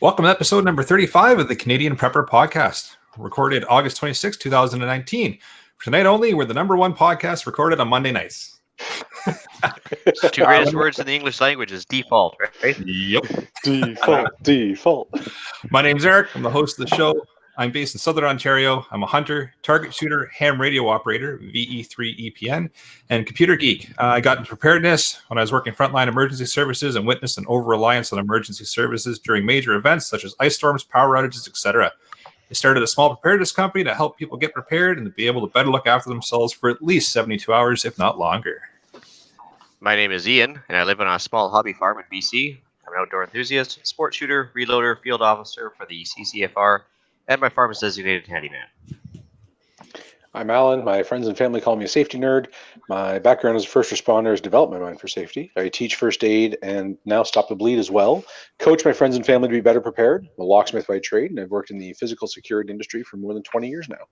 Welcome to episode number 35 of the Canadian Prepper Podcast, recorded August 26, 2019. For tonight only, we're the number one podcast recorded on Monday nights. Two greatest words in the English language is default, right? Yep. Default. My name's Eric. I'm the host of the show. I'm based in Southern Ontario. I'm a hunter, target shooter, ham radio operator, VE3 EPN, and computer geek. I got into preparedness when I was working frontline emergency services and witnessed an over-reliance on emergency services during major events such as ice storms, power outages, etc. I started a small preparedness company to help people get prepared and to be able to better look after themselves for at least 72 hours, if not longer. My name is Ian, and I live on a small hobby farm in BC. I'm an outdoor enthusiast, sport shooter, reloader, field officer for the CCFR, and my farm is designated handyman. I'm Alan. My friends and family call me a safety nerd. My background as a first responder is development mind for safety. I teach first aid and now stop the bleed as well. Coach my friends and family to be better prepared. I'm a locksmith by trade, and I've worked in the physical security industry for more than 20 years now.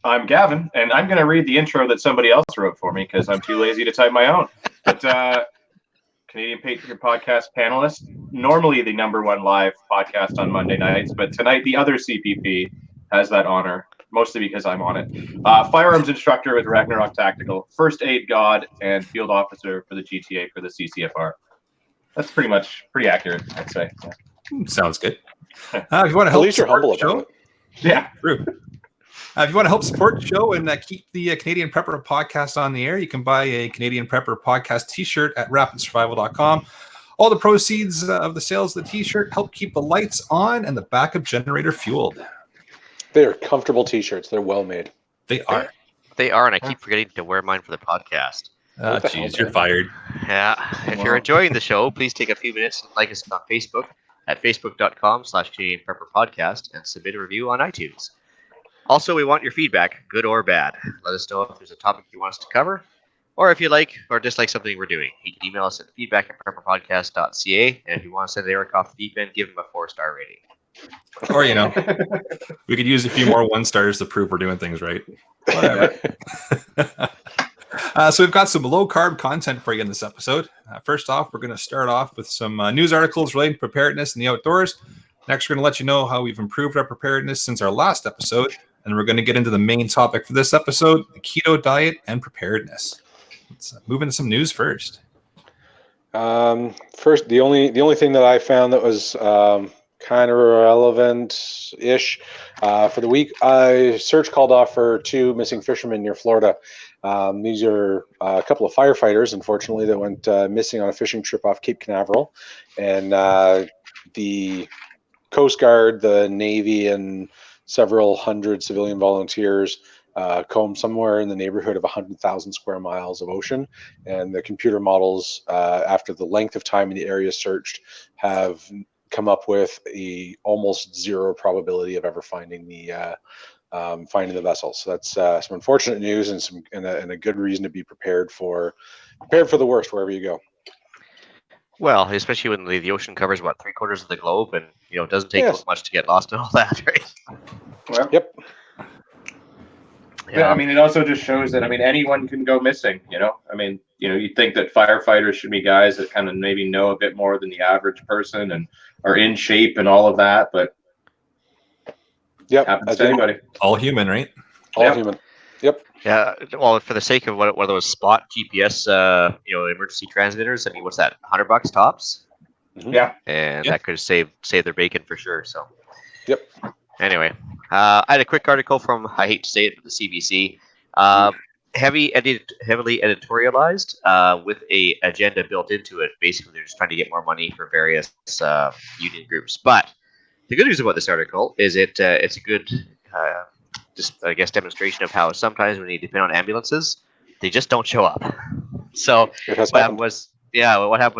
I'm Gavin, and I'm going to read the intro that somebody else wrote for me because I'm too lazy to type my own. But Canadian Patriot Podcast panelist, normally the number one live podcast on Monday nights, but tonight the other CPP has that honor, mostly because I'm on it. Firearms instructor with Ragnarok Tactical, first aid god, and field officer for the GTA for the CCFR. That's pretty accurate, I'd say. Yeah. Sounds good. If you want to help, at least you're humble about it. Yeah, true. If you want to help support the show and keep the Canadian Prepper Podcast on the air, you can buy a Canadian Prepper Podcast t-shirt at rapidsurvival.com. All the proceeds of the sales of the t-shirt help keep the lights on and the backup generator fueled. They are comfortable t-shirts. They're well made. They are. They are, and I keep forgetting to wear mine for the podcast. Jeez, you're fired. Yeah, if you're enjoying the show, please take a few minutes and like us on Facebook at facebook.com/Canadian Prepper Podcast and submit a review on iTunes. Also, we want your feedback, good or bad. Let us know if there's a topic you want us to cover, or if you like or dislike something we're doing. You can email us at feedback@prepperpodcast.ca, and if you want to send Eric off the deep end, give him a 4-star rating. Or, we could use a few more 1-stars to prove we're doing things right. Whatever. So we've got some low-carb content for you in this episode. First off, we're going to start off with some news articles relating to preparedness in the outdoors. Next, we're going to let you know how we've improved our preparedness since our last episode. And we're going to get into the main topic for this episode, the keto diet and preparedness. Let's move into some news first. First, the only thing that I found that was kind of relevant-ish for the week, a search called off for 2 missing fishermen near Florida. These are a couple of firefighters, unfortunately, that went missing on a fishing trip off Cape Canaveral. And the Coast Guard, the Navy, and several hundred civilian volunteers combed somewhere in the neighborhood of 100,000 square miles of ocean. And the computer models, after the length of time in the area searched, have come up with a almost zero probability of ever finding the vessel. So that's some unfortunate news and a good reason to be prepared for the worst wherever you go. Well, especially when the ocean covers, 3/4 of the globe, and it doesn't take much to get lost in all that, right? Well, yep. Yeah, it also just shows that, anyone can go missing, you think that firefighters should be guys that kind of maybe know a bit more than the average person and are in shape and all of that, but happens to anybody. All human, right? All human. Yep. Yeah. Well, for the sake of one of those spot GPS, emergency transmitters, what's that? $100 tops. Mm-hmm. Yeah. And that could save their bacon for sure. So. Yep. Anyway, I had a quick article from, I hate to say it, the CBC. Heavily editorialized with a agenda built into it. Basically, they're just trying to get more money for various union groups. But the good news about this article is it's a good, demonstration of how sometimes when you depend on ambulances, they just don't show up. So what happened was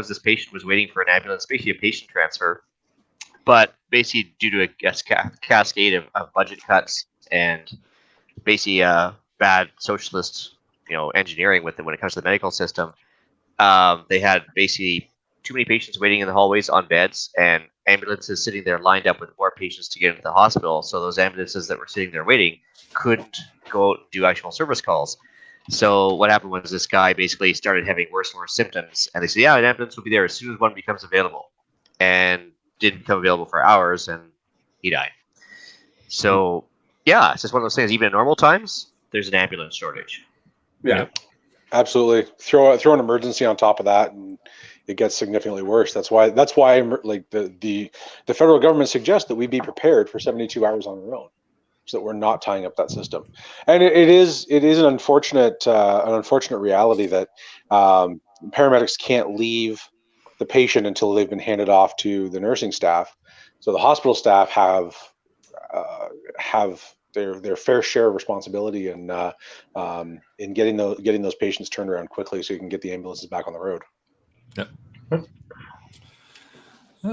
this patient was waiting for an ambulance, basically a patient transfer, but basically due to a cascade of budget cuts and basically bad socialist engineering with it when it comes to the medical system, they had basically too many patients waiting in the hallways on beds and ambulances sitting there lined up with more patients to get into the hospital. So those ambulances that were sitting there waiting couldn't go out and do actual service calls. So what happened was this guy basically started having worse and worse symptoms, and they said, an ambulance will be there as soon as one becomes available. And didn't become available for hours, and he died. So yeah, it's just one of those things. Even in normal times, there's an ambulance shortage. Yeah. Absolutely. Throw an emergency on top of that, and it gets significantly worse. That's why like the federal government suggests that we be prepared for 72 hours on our own, so that we're not tying up that system. And it is an unfortunate reality that paramedics can't leave the patient until they've been handed off to the nursing staff. So the hospital staff have their fair share of responsibility in getting those patients turned around quickly, so you can get the ambulances back on the road. Yep.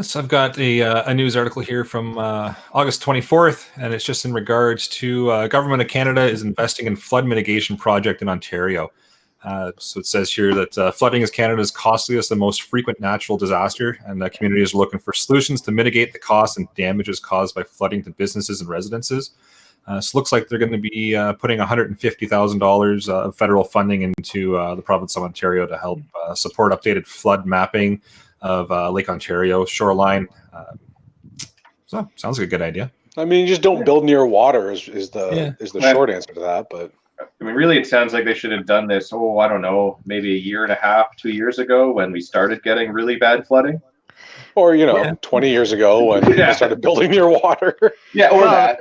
So I've got a news article here from August 24th, and it's just in regards to Government of Canada is investing in flood mitigation project in Ontario. So it says here that flooding is Canada's costliest and most frequent natural disaster, and the community is looking for solutions to mitigate the costs and damages caused by flooding to businesses and residences. So it looks like they're going to be putting $150,000 of federal funding into the province of Ontario to help support updated flood mapping of Lake Ontario shoreline. So sounds like a good idea. I mean, you just don't build near water is the short answer to that. But I mean, really, it sounds like they should have done this. Oh, I don't know, maybe a year and a half, 2 years ago, when we started getting really bad flooding. Or 20 years ago when they started building near water. Yeah, or that.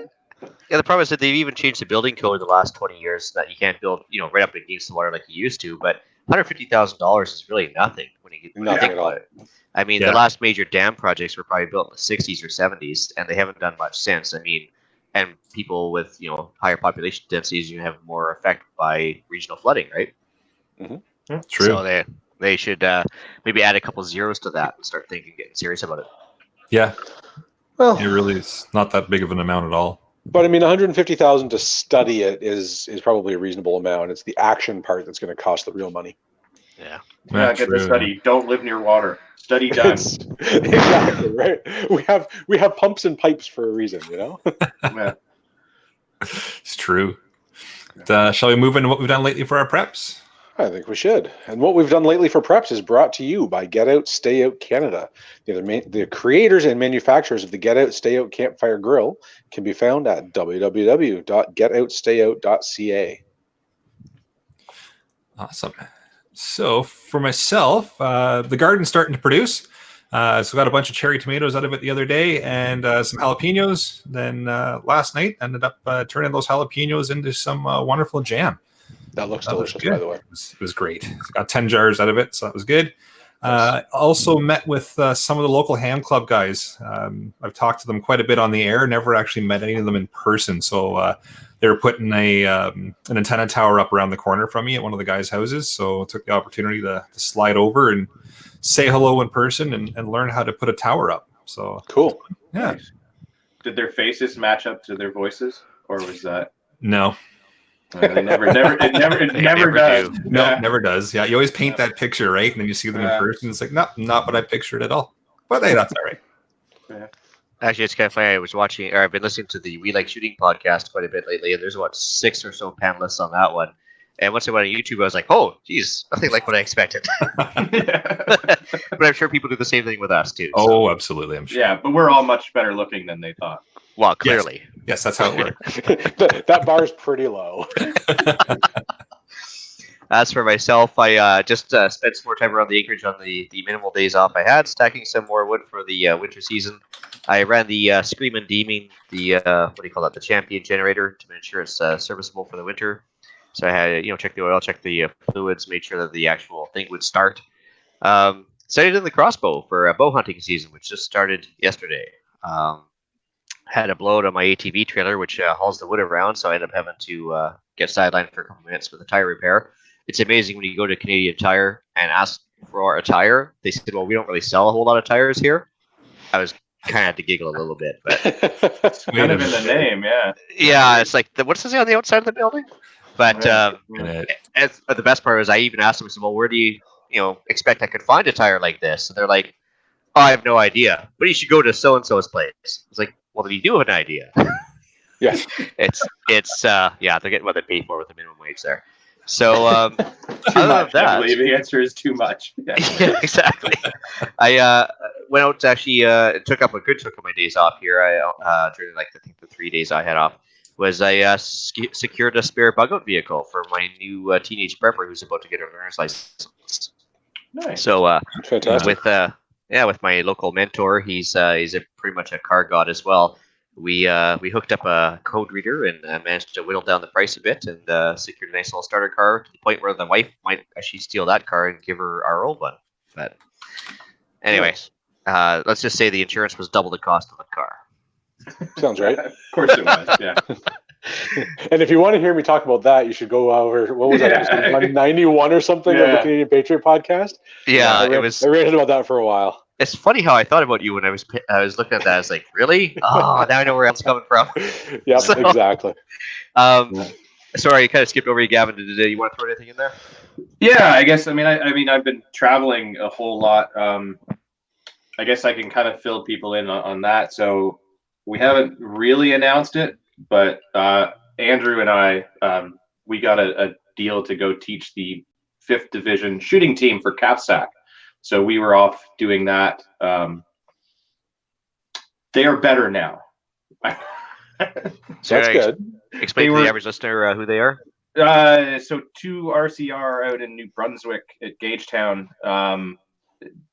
Yeah, the problem is that they've even changed the building code in the last 20 years that you can't build, right up against the water like you used to. But $150,000 is really nothing when you think about it. I mean, the last major dam projects were probably built in the 60s or 70s, and they haven't done much since. I mean, and people with higher population densities, you have more effect by regional flooding, right? Mm-hmm. True. So they should maybe add a couple zeros to that and start getting serious about it. Yeah. Well, it really is not that big of an amount at all. But I mean, $150,000 to study it is probably a reasonable amount. It's the action part that's going to cost the real money. Yeah. Get the study. Don't live near water. Study done. Exactly right. We have pumps and pipes for a reason, Yeah. It's true. Shall we move into what we've done lately for our preps? I think we should. And what we've done lately for preps is brought to you by Get Out, Stay Out Canada. The creators and manufacturers of the Get Out, Stay Out Campfire Grill can be found at www.getoutstayout.ca. Awesome. So for myself, the garden's starting to produce. So I got a bunch of cherry tomatoes out of it the other day and some jalapenos. Then last night ended up turning those jalapenos into some wonderful jam. That looks delicious, by the way. It was great. Got 10 jars out of it, so that was good. Also met with some of the local ham club guys. I've talked to them quite a bit on the air, never actually met any of them in person. So they were putting an antenna tower up around the corner from me at one of the guys' houses. So I took the opportunity to slide over and say hello in person and learn how to put a tower up. So cool. Yeah. Nice. Did their faces match up to their voices, or was that? No. It never does. Do. No, never does. Yeah, you always paint that picture, right? And then you see them in person. It's like, no, not what I pictured at all. But hey, that's all right. Yeah. Actually, it's kind of funny. I've been listening to the We Like Shooting podcast quite a bit lately, and there's about 6 or so panelists on that one. And once I went on YouTube, I was like, oh, geez, nothing like what I expected. But I'm sure people do the same thing with us, too. Oh, absolutely, I'm sure. Yeah, but we're all much better looking than they thought. Well, clearly. Yes, that's how it works. That bar is pretty low. As for myself, I just spent some more time around the acreage on the minimal days off I had, stacking some more wood for the winter season. I ran the Scream and Deeming, the champion generator to ensure it's serviceable for the winter. So I had, check the oil, check the fluids, made sure that the actual thing would start. Set it in the crossbow for bow hunting season, which just started yesterday. Had a blowout on my ATV trailer, which hauls the wood around, so I ended up having to get sidelined for a couple minutes with a tire repair. It's amazing when you go to Canadian Tire and ask for a tire. They said, well, we don't really sell a whole lot of tires here. I was kind of had to giggle a little bit, but it's kind of in the name, yeah. Yeah, it's like, what's this on the outside of the building? But the best part is I even asked them, I said, well, where do you expect I could find a tire like this? And they're like, oh, I have no idea, but you should go to so-and-so's place. I was like, well, then you do have an idea. Yeah. It's they're getting what they pay for with the minimum wage there. So other than that, I believe the answer is too much. Yeah, exactly. I went out to actually took up a good chunk of my days off here. I during I think the 3 days I had off was I secured a spare bug out vehicle for my new teenage prepper who's about to get her learner's license. Nice. So Fantastic. with my local mentor, he's pretty much a car god as well. We hooked up a code reader and managed to whittle down the price a bit and secured a nice little starter car to the point where the wife might actually steal that car and give her our old one. But anyways, let's just say the insurance was double the cost of the car. Sounds right. Of course it was. Yeah. And if you want to hear me talk about that, you should go over, what was that, episode 91 or something of the Canadian Patriot podcast? Yeah, I ranted about that for a while. It's funny how I thought about you when I was looking at that. I was like, really? Oh, now I know where it's coming from. Yep, so, exactly. Sorry, I kind of skipped over you, Gavin. Did you want to throw anything in there? Yeah, I guess. I mean, I've been traveling a whole lot. I guess I can kind of fill people in on that. So we haven't really announced it, but Andrew and I, we got a deal to go teach the 5th Division shooting team for CAPSAC. So we were off doing that. They are better now. So that's good. Explain to the average listener who they are. So 2 RCR out in New Brunswick at Gagetown.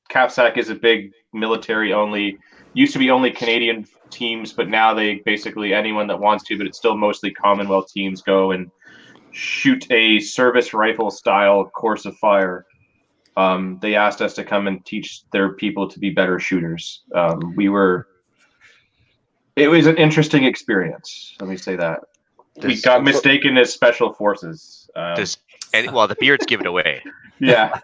CAPSAC is a big military only, used to be only Canadian teams, but now they basically anyone that wants to, but it's still mostly Commonwealth teams go and shoot a service rifle style course of fire. They asked us to come and teach their people to be better shooters. It was an interesting experience. Let me say that. We got mistaken as special forces. The beards give it away. Yeah.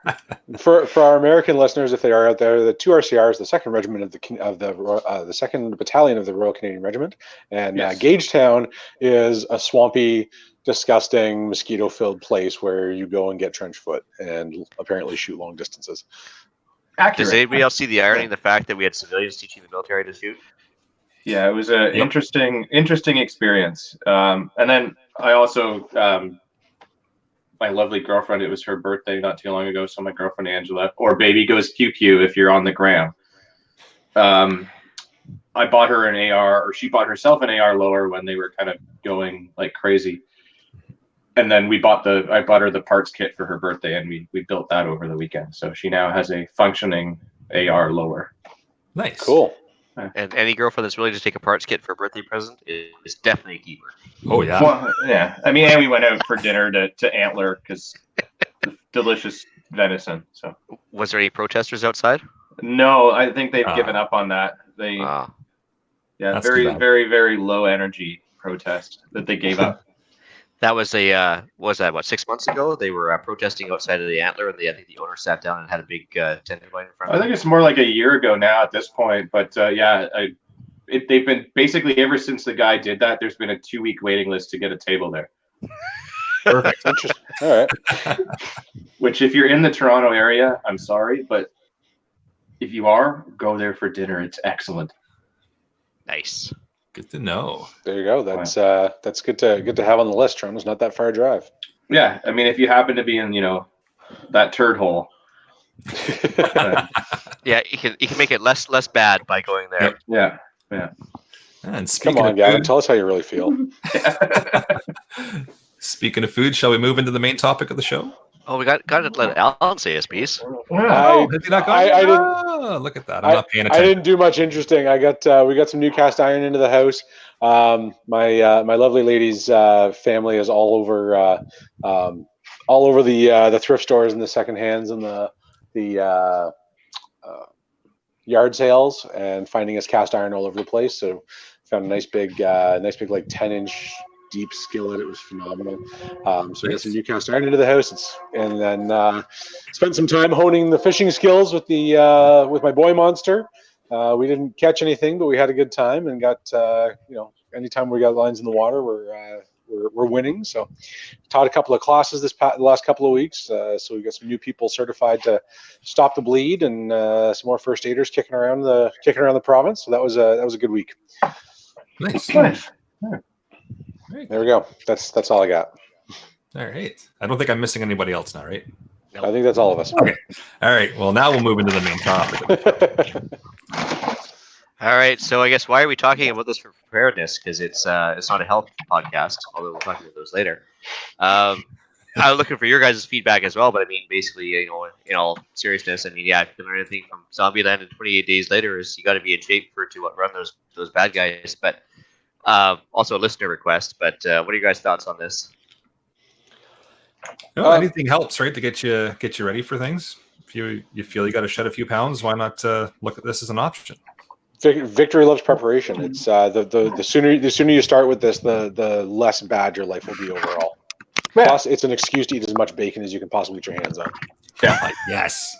For our American listeners, if they are out there, the 2 RCRs, the 2nd Regiment of the 2nd Battalion of the Royal Canadian Regiment, and Gagetown is a swampy, disgusting, mosquito-filled place where you go and get trench foot and apparently shoot long distances. Accurate. Does anybody else see the irony in the fact that we had civilians teaching the military to shoot? Yeah, it was an interesting experience. And then I also, my lovely girlfriend, it was her birthday not too long ago, so my girlfriend Angela, or baby goes QQ if you're on the gram. I bought her an AR, or she bought herself an AR lower when they were kind of going like crazy. And then I bought her the parts kit for her birthday, and we built that over the weekend. So she now has a functioning AR lower. Nice. Cool. And any girlfriend that's willing to take a parts kit for a birthday present is definitely a keeper. Oh, yeah. Well, yeah. I mean, and we went out for dinner to Antler because delicious venison. So was there any protesters outside? No, I think they've given up on that. Very, very, very low energy protest that they gave up. That was 6 months ago? They were protesting outside of the Antler, and I think the owner sat down and had a big tent in front of I think it's more like a year ago now at this point. But they've been basically ever since the guy did that. There's been a 2-week waiting list to get a table there. Perfect. Interesting. All right. Which, if you're in the Toronto area, I'm sorry, but if you are, go there for dinner. It's excellent. Nice. Good to know. There you go. That's good to have on the list. Toronto's not that far a drive. Yeah, I mean, if you happen to be in, that turd hole. Yeah, you can make it less bad by going there. Yep. Yeah. And come on, Gavin, tell us how you really feel. Speaking of food, shall we move into the main topic of the show? Oh, we got to let Alan say his piece. Has he not gone? Look at that. I'm not paying attention. I didn't do much interesting. We got some new cast iron into the house. My lovely lady's family is all over the thrift stores and the second hands and the yard sales and finding us cast iron all over the place. So found a nice big like 10-inch deep skillet. It was phenomenal. So I got some new cast iron into the house, and then spent some time honing the fishing skills with my boy monster. We didn't catch anything, but we had a good time and got anytime we got lines in the water, we're winning. So taught a couple of classes the last couple of weeks. So we got some new people certified to stop the bleed, and some more first aiders kicking around the province. So that was a good week. Nice. Yeah. There we go. That's all I got. All right. I don't think I'm missing anybody else now, right? I think that's all of us. Okay. All right. Well, now we'll move into the main topic. All right. So I guess why are we talking about this for preparedness? Because it's not a health podcast, although we'll talk about those later. I'm looking for your guys' feedback as well, but I mean, basically, you know, in all seriousness, I mean, yeah, if you can learn anything from Zombieland and 28 Days Later is you got to be in shape to run those bad guys. But also a listener request. But what are your guys' thoughts on this? No, anything helps, right, to get you ready for things. If you feel you got to shed a few pounds, why not look at this as an option? Victory loves preparation. It's the sooner you start with this, the less bad your life will be overall. Yeah. Plus, it's an excuse to eat as much bacon as you can possibly get your hands on. Yeah. Yes.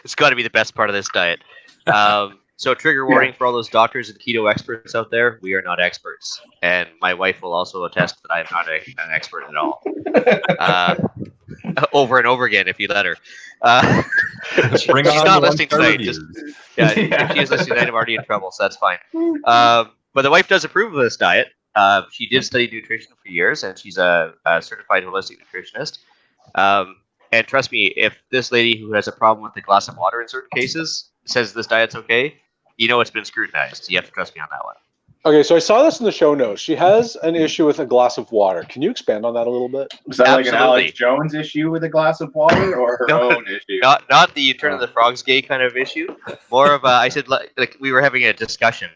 It's got to be the best part of this diet. So trigger warning for all those doctors and keto experts out there. We are not experts. And my wife will also attest that I am not an expert at all. Over and over again, if you let her. She's not listening tonight. If she is listening tonight, I'm already in trouble, so that's fine. But the wife does approve of this diet. She did study nutrition for years, and she's a certified holistic nutritionist. And trust me, if this lady who has a problem with a glass of water in certain cases says this diet's okay, you know it's been scrutinized. You have to trust me on that one. Okay, so I saw this in the show notes. She has an issue with a glass of water. Can you expand on that a little bit? Was that like an Alex Jones issue with a glass of water, or her own issue? Not the you turn of the frogs gay kind of issue. More of I said like we were having a adult discussion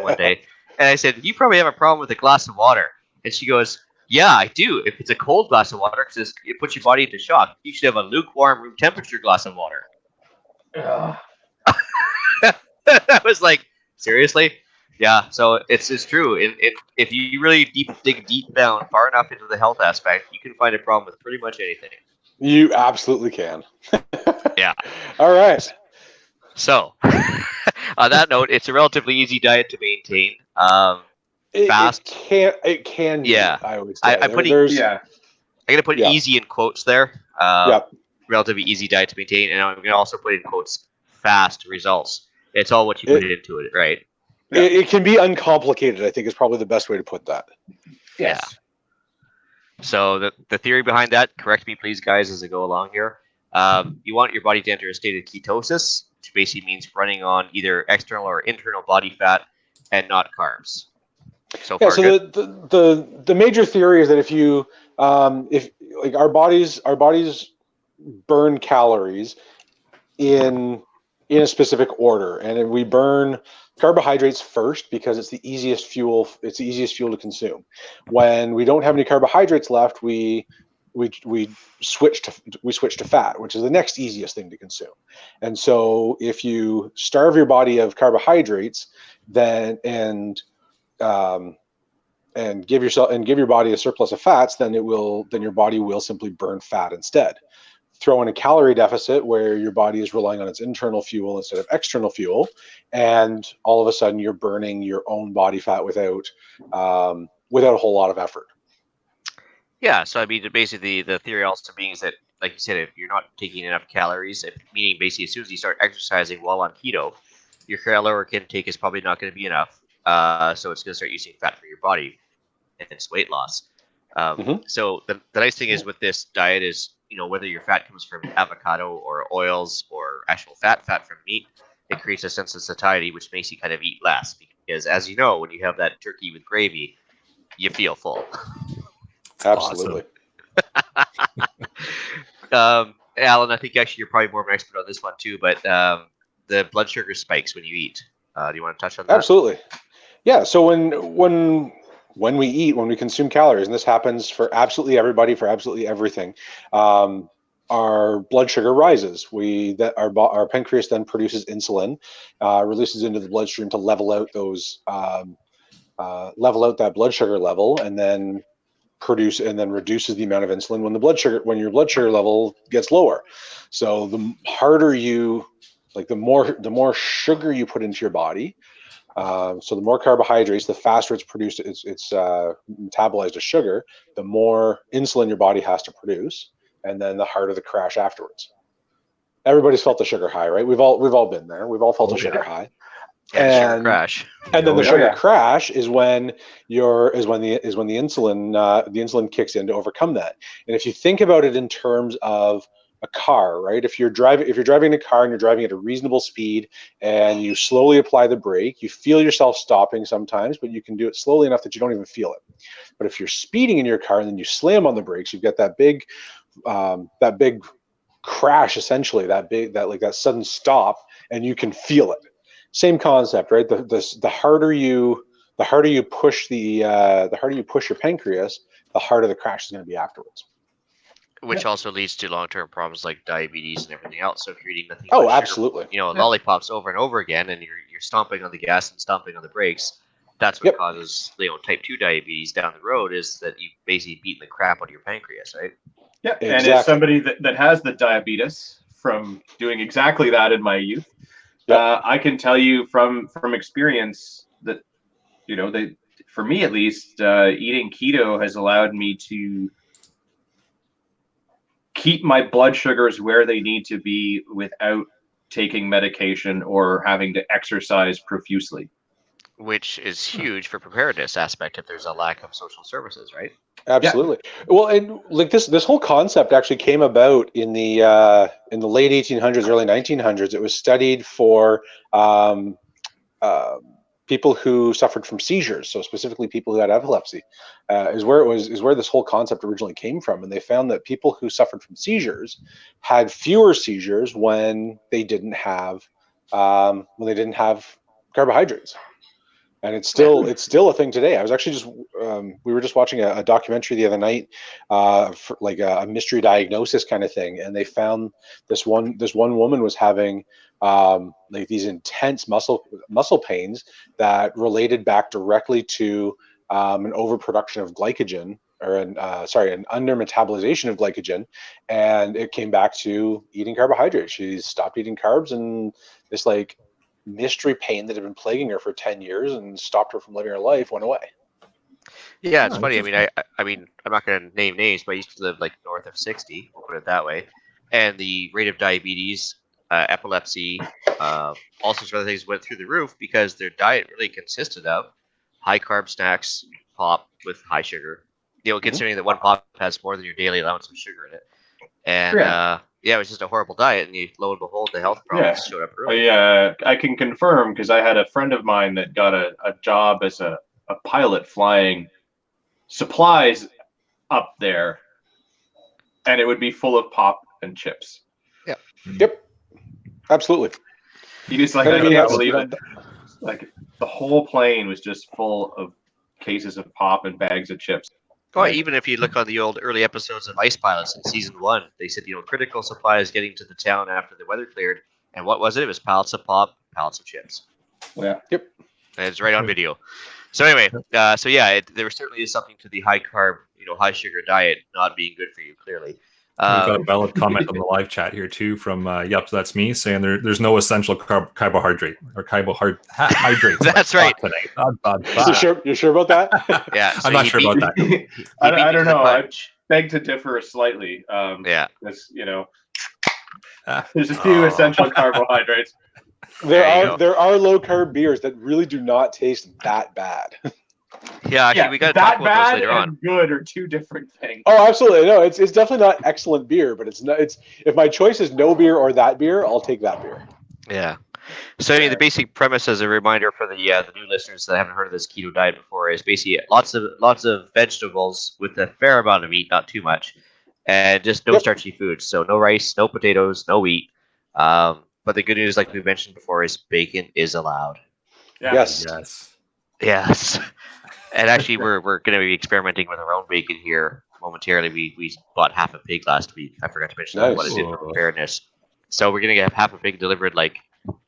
one day, and I said, you probably have a problem with a glass of water. And she goes, yeah, I do. If it's a cold glass of water, because it puts your body into shock, you should have a lukewarm room temperature glass of water. I was like, seriously? Yeah, so it's true. If you really dig deep down far enough into the health aspect, you can find a problem with pretty much anything. You absolutely can. Yeah. All right. So, on that note, it's a relatively easy diet to maintain. Fast. It can. Yeah. I would say. I'm gonna put easy in quotes there. Relatively easy diet to maintain, and I'm gonna also put in quotes fast results. It's all what you put into it, right? It can be uncomplicated, I think, is probably the best way to put that. Yes. Yeah. So the theory behind that, correct me please, guys, as I go along here. You want your body to enter a state of ketosis, which basically means running on either external or internal body fat and not carbs. So far, so the major theory is that if our bodies burn calories in a specific order, and we burn carbohydrates first because it's the easiest fuel. It's the easiest fuel to consume. When we don't have any carbohydrates left, we switch to fat, which is the next easiest thing to consume. And so if you starve your body of carbohydrates, then and give your body a surplus of fats, then your body will simply burn fat instead. Throw in a calorie deficit where your body is relying on its internal fuel instead of external fuel, and all of a sudden you're burning your own body fat without a whole lot of effort. Yeah, so I mean, basically the theory also being is that, like you said, if you're not taking enough calories, meaning basically as soon as you start exercising while on keto, your caloric intake is probably not going to be enough. So it's going to start using fat for your body, and it's weight loss. So the nice thing is with this diet is, whether your fat comes from avocado or oils or actual fat from meat, it creates a sense of satiety, which makes you kind of eat less. Because as you know, when you have that turkey with gravy, you feel full. Absolutely. Awesome. Alan, I think actually you're probably more of an expert on this one too, but the blood sugar spikes when you eat. Do you want to touch on that? Absolutely. Yeah. So when we eat, when we consume calories, and this happens for absolutely everybody, for absolutely everything, our blood sugar rises. Our pancreas then produces insulin, releases into the bloodstream to level out that blood sugar level, and then reduces the amount of insulin when your blood sugar level gets lower. So the harder the more sugar you put into your body. So the more carbohydrates, the faster it's produced, it's metabolized as sugar, the more insulin your body has to produce, and then the harder the crash afterwards. Everybody's felt the sugar high, right? We've all been there. We've all felt a sugar high. And sugar crash. And then the sugar crash is when the insulin kicks in to overcome that. And if you think about it in terms of a car, right? If you're driving a car and you're driving at a reasonable speed and you slowly apply the brake, you feel yourself stopping sometimes, but you can do it slowly enough that you don't even feel it. But if you're speeding in your car and then you slam on the brakes, you've got that big crash, essentially, that sudden stop, and you can feel it. Same concept, right? The harder you push your pancreas, the harder the crash is going to be afterwards. Which also leads to long-term problems like diabetes and everything else. So if you're eating nothing, absolutely, lollipops over and over again, and you're stomping on the gas and stomping on the brakes, that's what causes type 2 diabetes down the road. Is that you basically beating the crap out of your pancreas, right? Yeah, exactly. And as somebody that has the diabetes from doing exactly that in my youth. I can tell you from experience that, for me at least, eating keto has allowed me to keep my blood sugars where they need to be without taking medication or having to exercise profusely. Which is huge for preparedness aspect if there's a lack of social services, right? Absolutely. Yeah. Well, and like this whole concept actually came about in the late 1800s, early 1900s. It was studied for people who suffered from seizures, so specifically people who had epilepsy, is where this whole concept originally came from. And they found that people who suffered from seizures had fewer seizures when they didn't have carbohydrates. And it's still a thing today. I was actually we were just watching a documentary the other night, for like a mystery diagnosis kind of thing, and they found this one woman was having like these intense muscle pains that related back directly to an overproduction of glycogen, or an undermetabolization of glycogen, and it came back to eating carbohydrates. She stopped eating carbs, and this mystery pain that had been plaguing her for 10 years and stopped her from living her life went away. Yeah, it's funny. I mean, I'm not going to name names, but I used to live north of 60, we'll put it that way. And the rate of diabetes, epilepsy, all sorts of other things went through the roof because their diet really consisted of high carb snacks, pop with high sugar. Considering that one pop has more than your daily allowance of sugar in it. And it was just a horrible diet, and lo and behold, the health problems showed up early. I can confirm, because I had a friend of mine that got a job as a pilot flying supplies up there, and it would be full of pop and chips. Yeah. Yep. Absolutely. You just I can't believe it. The whole plane was just full of cases of pop and bags of chips. Well, even if you look on the old early episodes of Ice Pilots in season 1, they said, critical supplies getting to the town after the weather cleared. And what was it? It was pallets of pop, pallets of chips. Yeah. Yep. And it's right on video. So anyway, there certainly is something to the high carb, high sugar diet not being good for you, clearly. We've got a valid comment on the live chat here too from that's me saying there's no essential carbohydrate or carbohydrate. That's right. You're sure about that? Yeah, so I'm not sure about that. I don't know. I beg to differ slightly. Because, there's a few essential carbohydrates. There are low carb beers that really do not taste that bad. Yeah, actually, we got to talk about those later on. Good are two different things. Oh, absolutely. No, it's definitely not excellent beer, but it's if my choice is no beer or that beer, I'll take that beer. Yeah. So the basic premise, as a reminder for the new listeners that haven't heard of this keto diet before, is basically lots of vegetables with a fair amount of meat, not too much, and just no starchy foods. So no rice, no potatoes, no wheat. But the good news, like we mentioned before, is bacon is allowed. Yeah. Yes. And actually, we're going to be experimenting with our own bacon here momentarily. We bought half a pig last week. I forgot to mention that, what it did for preparedness. So we're going to get half a pig delivered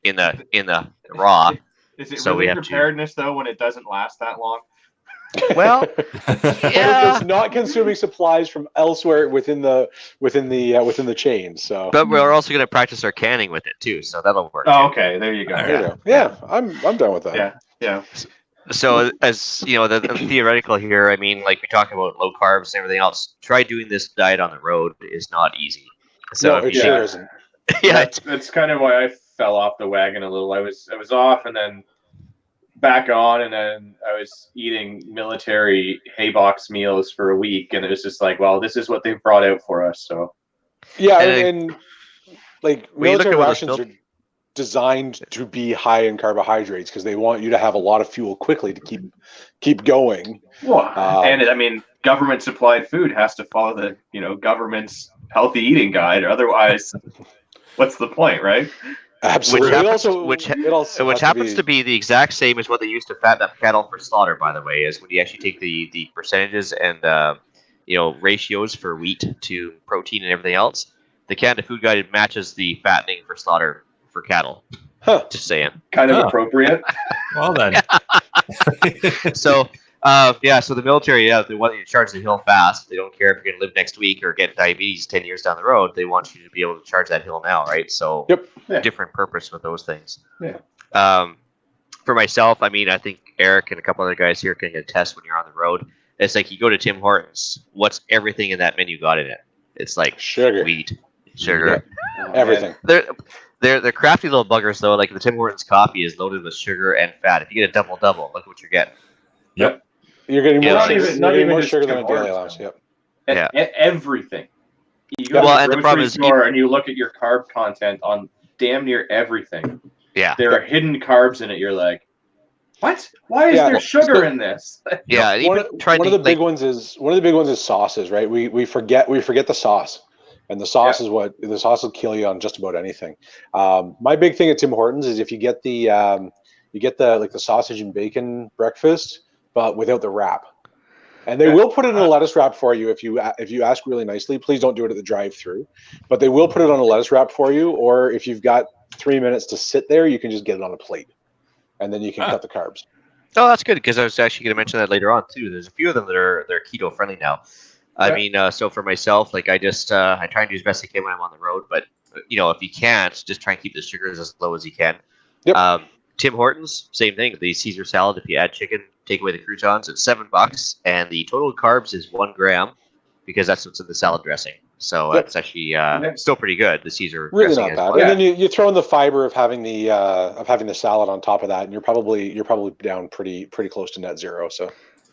in the raw. Is it really preparedness though when it doesn't last that long? Well, it's not consuming supplies from elsewhere within the chain. So, but we're also going to practice our canning with it too, so that'll work. Oh, okay, there you go. Yeah, I'm done with that. Yeah. So, as the theoretical here, I mean, we talk about low carbs and everything else. Try doing this diet on the road is not easy. So no, it sure isn't. Yeah, that's kind of why I fell off the wagon a little. I was off and then back on, and then I was eating military hay box meals for a week, and it was just like, well, this is what they've brought out for us. So yeah, and like military rations are designed Yeah. to be high in carbohydrates because they want you to have a lot of fuel quickly to keep going. and I mean, government supplied food has to follow the government's healthy eating guide, or otherwise, what's the point, right? Absolutely. Which happens to be the exact same as what they use to fatten up cattle for slaughter, by the way, is when you actually take the percentages and ratios for wheat to protein and everything else. The Canada Food Guide matches the fattening for slaughter for cattle. Huh. Just saying. Kind of appropriate. Well then. So the military, they want you to charge the hill fast. They don't care if you're going to live next week or get diabetes 10 years down the road. They want you to be able to charge that hill now, right? So different purpose with those things. Yeah. For myself, I mean, I think Eric and a couple other guys here can attest when you're on the road. It's like you go to Tim Hortons. What's everything in that menu got in it? It's like sugar, wheat, sugar, everything. They're crafty little buggers though. Like the Tim Hortons coffee is loaded with sugar and fat. If you get a double, look what you're getting. Yep. You're getting more Not sugar, even- not even more just sugar than a Tim daily Hortons, allowance. Yep. Everything. You go Well, to and the the problem grocery is store and you look at your carb content on damn near everything. Yeah. There are hidden carbs in it. You're like, what? Why is there sugar in this? Yeah. And One even of the big ones is sauces, right? We forget the sauce, and the sauce is what the sauce will kill you on just about anything. My big thing at Tim Hortons is if you get the sausage and bacon breakfast, but without the wrap. And they will put it in a lettuce wrap for you if you ask really nicely. Please don't do it at the drive-through, but they will put it on a lettuce wrap for you. Or if you've got 3 minutes to sit there, you can just get it on a plate, and then you can cut the carbs. Oh, that's good because I was actually going to mention that later on too. There's a few of them that are keto friendly now. I mean, so for myself, like I just I try and do as best I can when I'm on the road, but if you can't, just try and keep the sugars as low as you can. Yep. Tim Hortons, same thing. The Caesar salad, if you add chicken, take away the croutons, it's $7, and the total carbs is 1 gram because that's what's in the salad dressing. So that's actually still pretty good. The Caesar really dressing not bad. And then you throw in the fiber of having the salad on top of that, and you're probably down pretty close to net zero. So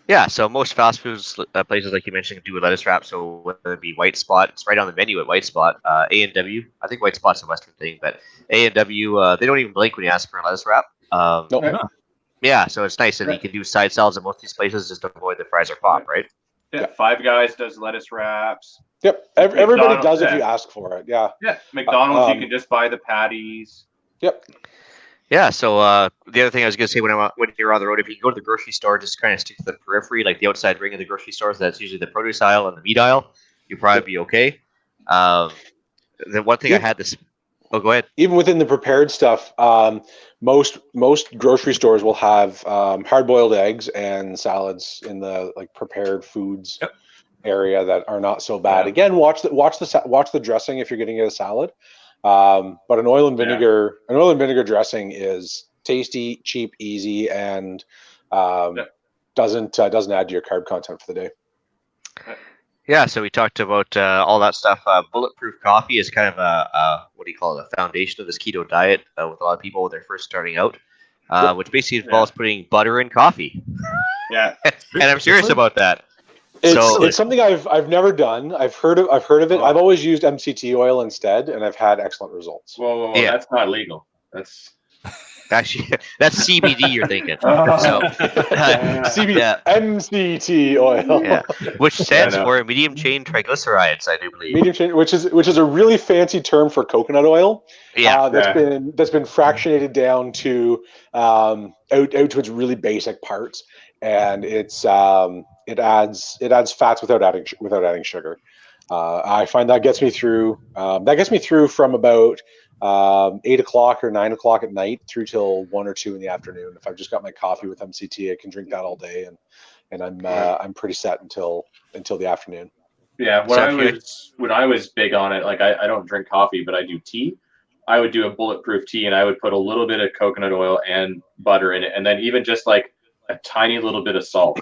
yeah, so most fast foods places like you mentioned do a lettuce wrap. So whether it be White Spot, it's right on the menu at White Spot. A&W, I think White Spot's a Western thing, but A&W they don't even blink when you ask for a lettuce wrap. nope. Yeah, so it's nice that you can do side salads at most of these places just to avoid the fries or pop, right? Yeah, Five Guys does lettuce wraps. Yep, everybody McDonald's, does if you ask for it. Yeah. Yeah, McDonald's, you can just buy the patties. Yep. Yeah, so the other thing I was going to say when you're on the road, if you go to the grocery store, just kind of stick to the periphery, like the outside ring of the grocery stores. That's usually the produce aisle and the meat aisle. You'll probably be okay. The one thing I had this. Oh, go ahead. Even within the prepared stuff, most grocery stores will have hard-boiled eggs and salads in the prepared foods area that are not so bad. Again, watch the dressing if you're getting a salad. But an oil and vinegar dressing is tasty, cheap, easy, and doesn't add to your carb content for the day. Yeah, so we talked about all that stuff. Bulletproof Coffee is kind of a foundation of this keto diet with a lot of people when they're first starting out, which basically involves putting butter in coffee. Yeah, and I'm serious about that. It's something I've never done. I've heard of it. I've always used MCT oil instead, and I've had excellent results. Whoa, that's not legal. That's actually that's CBD you're thinking. CBD, MCT oil, which stands for medium chain triglycerides, I do believe. Medium chain, which is a really fancy term for coconut oil. That's been fractionated down to out to its really basic parts, and it adds fats without adding sugar. I find that gets me through. From about 8 o'clock or 9 o'clock at night through till 1 or 2 in the afternoon. If I've just got my coffee with MCT, I can drink that all day, and I'm pretty set until the afternoon. Yeah, when I was big on it, like I don't drink coffee, but I do tea. I would do a bulletproof tea, and I would put a little bit of coconut oil and butter in it, and then even just like a tiny little bit of salt,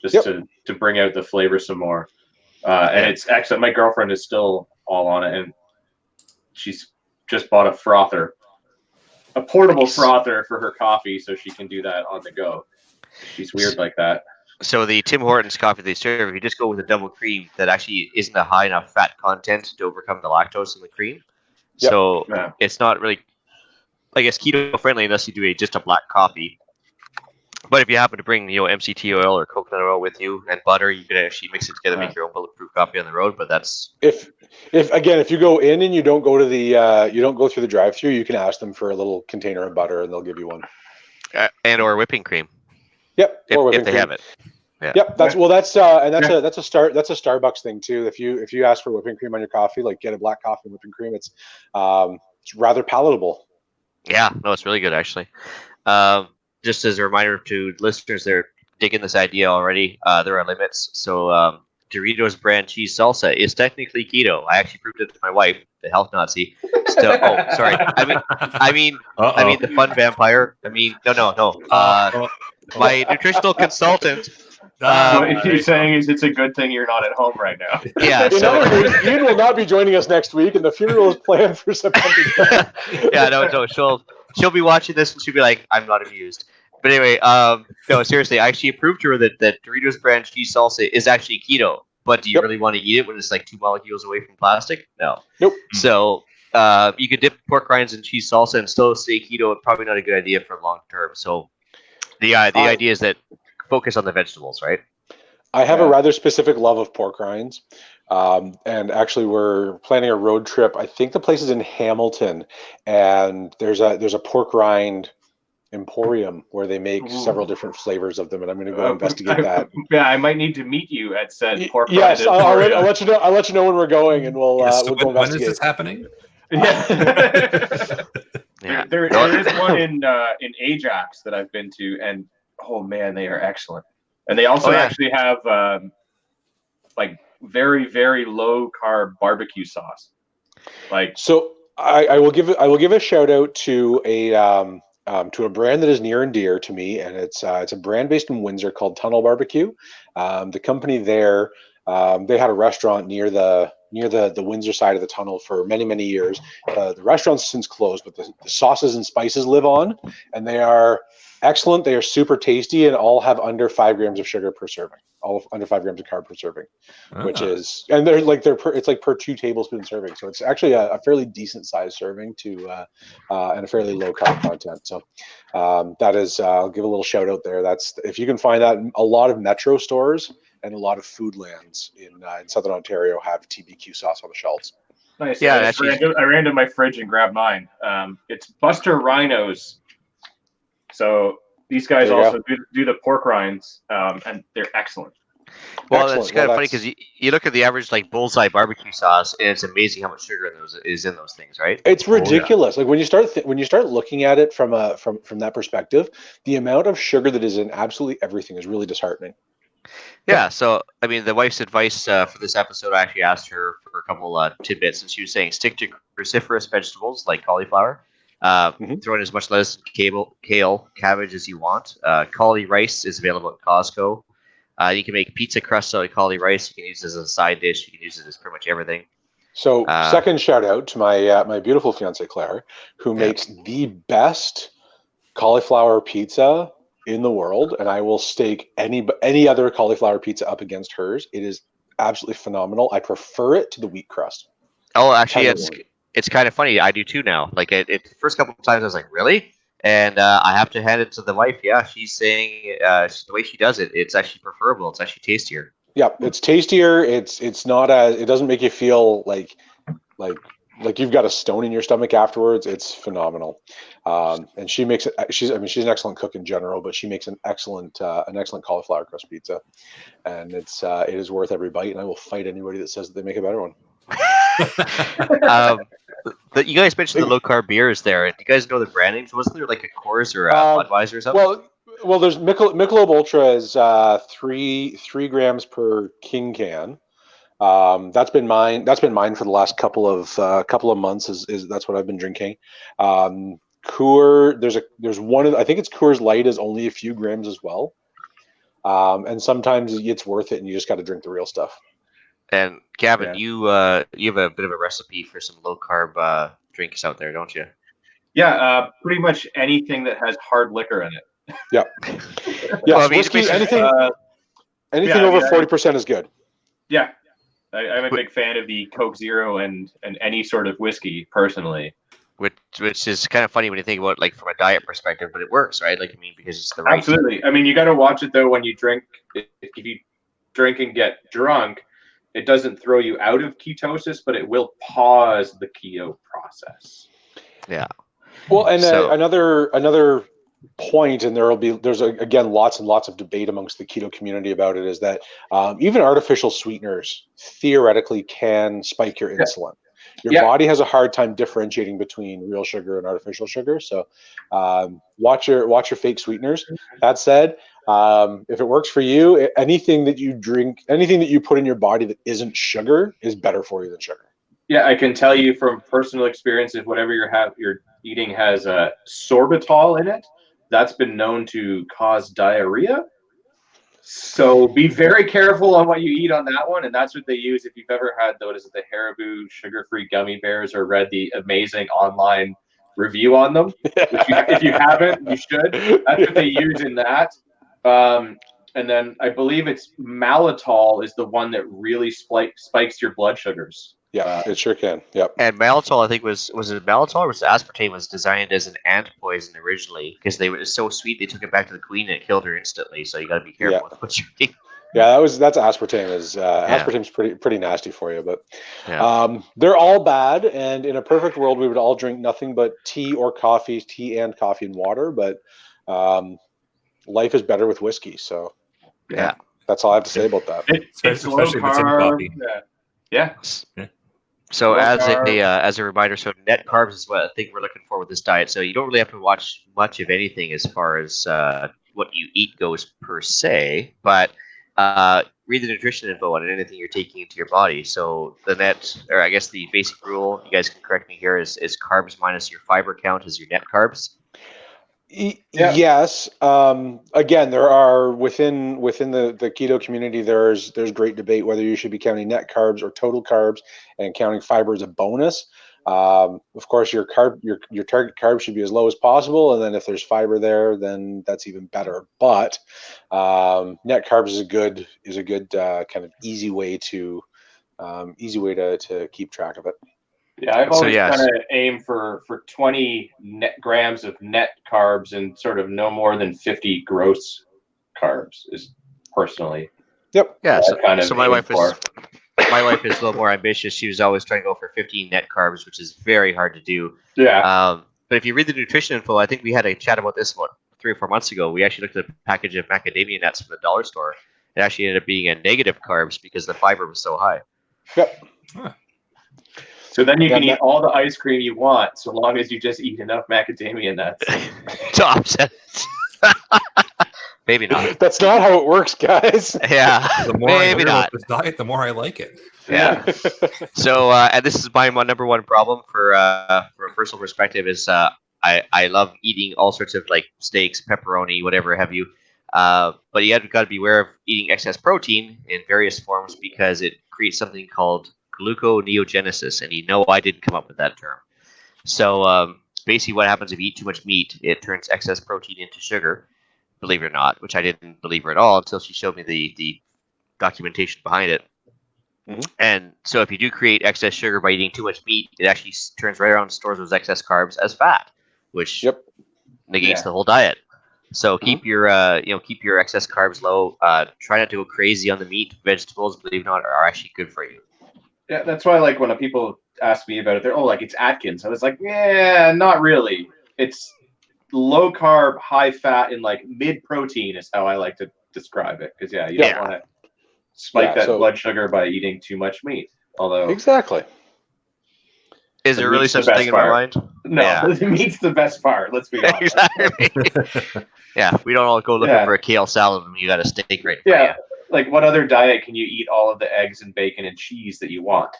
just to bring out the flavor some more. And it's excellent. My girlfriend is still all on it, and she's just bought a frother. a portable frother for her coffee, so she can do that on the go. She's weird like that. So the Tim Hortons coffee they serve, if you just go with a double cream, that actually isn't a high enough fat content to overcome the lactose in the cream. Yep. So Yeah. it's not really, I guess, keto friendly unless you do just a black coffee. But if you happen to bring, MCT oil or coconut oil with you and butter, you could actually mix it together, make your own bulletproof coffee on the road. But that's if you go in and you don't go to the you don't go through the drive-through, you can ask them for a little container of butter and they'll give you one. And or whipping cream. Yep. If they have it. Yeah. Yep. That's a Starbucks thing too. If you ask for whipping cream on your coffee, like get a black coffee and whipping cream, it's rather palatable. Yeah. No, it's really good actually. Just as a reminder to listeners, they're digging this idea already. There are limits. So Doritos brand cheese salsa is technically keto. I actually proved it to my wife, the health Nazi. Still, sorry. I mean the fun vampire. No. My nutritional consultant. What you're saying is it's a good thing you're not at home right now. Yeah. In other words, Ian will not be joining us next week, and the funeral is planned for September. Yeah, no. She'll be watching this and she'll be like, "I'm not amused." But anyway, no, seriously, I actually proved to her that Doritos brand cheese salsa is actually keto. But do you really want to eat it when it's like 2 molecules away from plastic? No. Nope. So you could dip pork rinds in cheese salsa and still stay keto. Probably not a good idea for long term. So the idea is that focus on the vegetables, right? I have a rather specific love of pork rinds. And actually, we're planning a road trip. I think the place is in Hamilton, and there's a pork rind emporium where they make several different flavors of them, and I'm going to go investigate that. Yeah, I might need to meet you at said pork rind. Yes, I'll let you know. I'll let you know when we're going, and we'll So go investigate. when is this happening? Yeah. There is one in Ajax that I've been to, and oh man, they are excellent. And they also actually have like very, very low carb barbecue sauce. Like, so I will give a shout out to a brand that is near and dear to me, and it's a brand based in Windsor called Tunnel Barbecue. The company there, they had a restaurant near the Windsor side of the tunnel for many, many years. The restaurant's since closed, but the sauces and spices live on, and they are excellent. They are super tasty, and all have under 5 grams of sugar per serving. All under 5 grams of carb per serving, which is, and it's like per 2 tablespoon serving. So it's actually a fairly decent size serving and a fairly low carb content. So that is, I'll give a little shout out there. That's, if you can find that, a lot of Metro stores and a lot of Foodlands in Southern Ontario have TBQ sauce on the shelves. Nice. Yeah, I ran to my fridge and grabbed mine. It's Buster Rhinos. So these guys also do the pork rinds, and they're excellent. Well, that's kind of funny because you look at the average like bullseye barbecue sauce, and it's amazing how much sugar is in those things, right? It's ridiculous. Like when you start looking at it from that perspective, the amount of sugar that is in absolutely everything is really disheartening. Yeah. So I mean, the wife's advice for this episode, I actually asked her for a couple tidbits, and she was saying stick to cruciferous vegetables like cauliflower. Throw in as much lettuce, kale, cabbage as you want. Cauli rice is available at Costco. You can make pizza crust out of cauli rice. You can use it as a side dish. You can use it as pretty much everything. So second shout out to my beautiful fiance Claire, who makes the best cauliflower pizza in the world, and I will stake any other cauliflower pizza up against hers. It is absolutely phenomenal. I prefer it to the wheat crust. Oh, actually, it's kind of funny. I do too now. Like the first couple of times, I was like, really? And I have to hand it to the wife. Yeah, she's saying the way she does it, it's actually preferable. It's actually tastier. Yeah, it's tastier. It's not as, it doesn't make you feel like you've got a stone in your stomach afterwards. It's phenomenal. And she makes it. She's an excellent cook in general, but she makes an excellent cauliflower crust pizza, and it is worth every bite. And I will fight anybody that says that they make a better one. But you guys mentioned the low carb beers there. Do you guys know the brand names? Wasn't there like a Coors or a Budweiser or something? Well, there's Michelob Ultra is 3 grams per King can. That's been mine for the last couple of months. Is that's what I've been drinking. Coors, there's one. I think it's Coors Light is only a few grams as well. And sometimes it's worth it, and you just got to drink the real stuff. And Gavin, you have a bit of a recipe for some low carb drinks out there, don't you? Yeah, pretty much anything that has hard liquor in it. Yeah. Yeah. Well, whiskey, anything over 40% is good. Yeah. I'm a big fan of the Coke Zero and any sort of whiskey, personally. Which is kind of funny when you think about like from a diet perspective, but it works, right? Like, I mean, because it's the right. Absolutely. I mean, you got to watch it though when you drink. If you drink and get drunk, it doesn't throw you out of ketosis, but it will pause the keto process. Yeah. Well, and another point, and there's again lots and lots of debate amongst the keto community about it, is that even artificial sweeteners theoretically can spike your insulin. Your body has a hard time differentiating between real sugar and artificial sugar. So watch your fake sweeteners. That said, if it works for you, anything that you drink, anything that you put in your body that isn't sugar is better for you than sugar. Yeah, I can tell you from personal experience, if whatever you're eating has sorbitol in it, that's been known to cause diarrhea. So be very careful on what you eat on that one, and that's what they use. If you've ever had those, the Haribo sugar-free gummy bears, or read the amazing online review on them, which if you haven't, you should. That's what they use in that. And then I believe it's maltitol is the one that really spikes your blood sugars. Yeah, it sure can. Yep. And maltitol, I think was it maltitol or was aspartame was designed as an ant poison originally because they were so sweet they took it back to the queen and it killed her instantly. So you got to be careful with what you eat. Yeah, that's aspartame. Aspartame's pretty nasty for you, but they're all bad. And in a perfect world, we would all drink nothing but tea and coffee and water. But life is better with whiskey. So that's all I have to say about that. Especially if it's in coffee. Yeah. So as a reminder, so net carbs is what I think we're looking for with this diet. So you don't really have to watch much of anything as far as what you eat goes per se, but read the nutrition info on anything you're taking into your body. So the basic rule, you guys can correct me here, is carbs minus your fiber count is your net carbs. Yes. Again, there are within the keto community, there's great debate whether you should be counting net carbs or total carbs, and counting fiber as a bonus. Of course, your target carb should be as low as possible, and then if there's fiber there, then that's even better. But net carbs is a good kind of easy way to keep track of it. Yeah, I've always kind of aimed for 20 grams of net carbs and sort of no more than 50 gross carbs is personally. Yep. Yeah. So my wife is a little more ambitious. She was always trying to go for 15 net carbs, which is very hard to do. Yeah. But if you read the nutrition info, I think we had a chat about this about 3 or 4 months ago. We actually looked at a package of macadamia nuts from the dollar store. It actually ended up being a negative carbs because the fiber was so high. Yep. Huh. So then you can eat all the ice cream you want, so long as you just eat enough macadamia nuts. To offset it. Maybe not. That's not how it works, guys. Yeah. The more I learn about this diet, the more I like it. Yeah. So, and this is my number one problem from a personal perspective is I love eating all sorts of like steaks, pepperoni, whatever have you. But you have got to be aware of eating excess protein in various forms because it creates something called gluconeogenesis, and I didn't come up with that term. So basically what happens if you eat too much meat, it turns excess protein into sugar, believe it or not, which I didn't believe her at all until she showed me the documentation behind it. Mm-hmm. And so if you do create excess sugar by eating too much meat, it actually turns right around and stores those excess carbs as fat, which negates the whole diet. So keep your excess carbs low. Try not to go crazy on the meat. Vegetables, believe it or not, are actually good for you. Yeah, that's why like when people ask me about it, they're like it's Atkins. I was like, yeah, not really. It's low carb, high fat, and like mid protein is how I like to describe it. Because you don't want to spike that blood sugar by eating too much meat. Although exactly. Is there really such a thing in my mind? No, meat's the best part. Let's be honest. Exactly. Yeah, we don't all go looking for a kale salad when you got a steak right for you. Like what other diet can you eat all of the eggs and bacon and cheese that you want?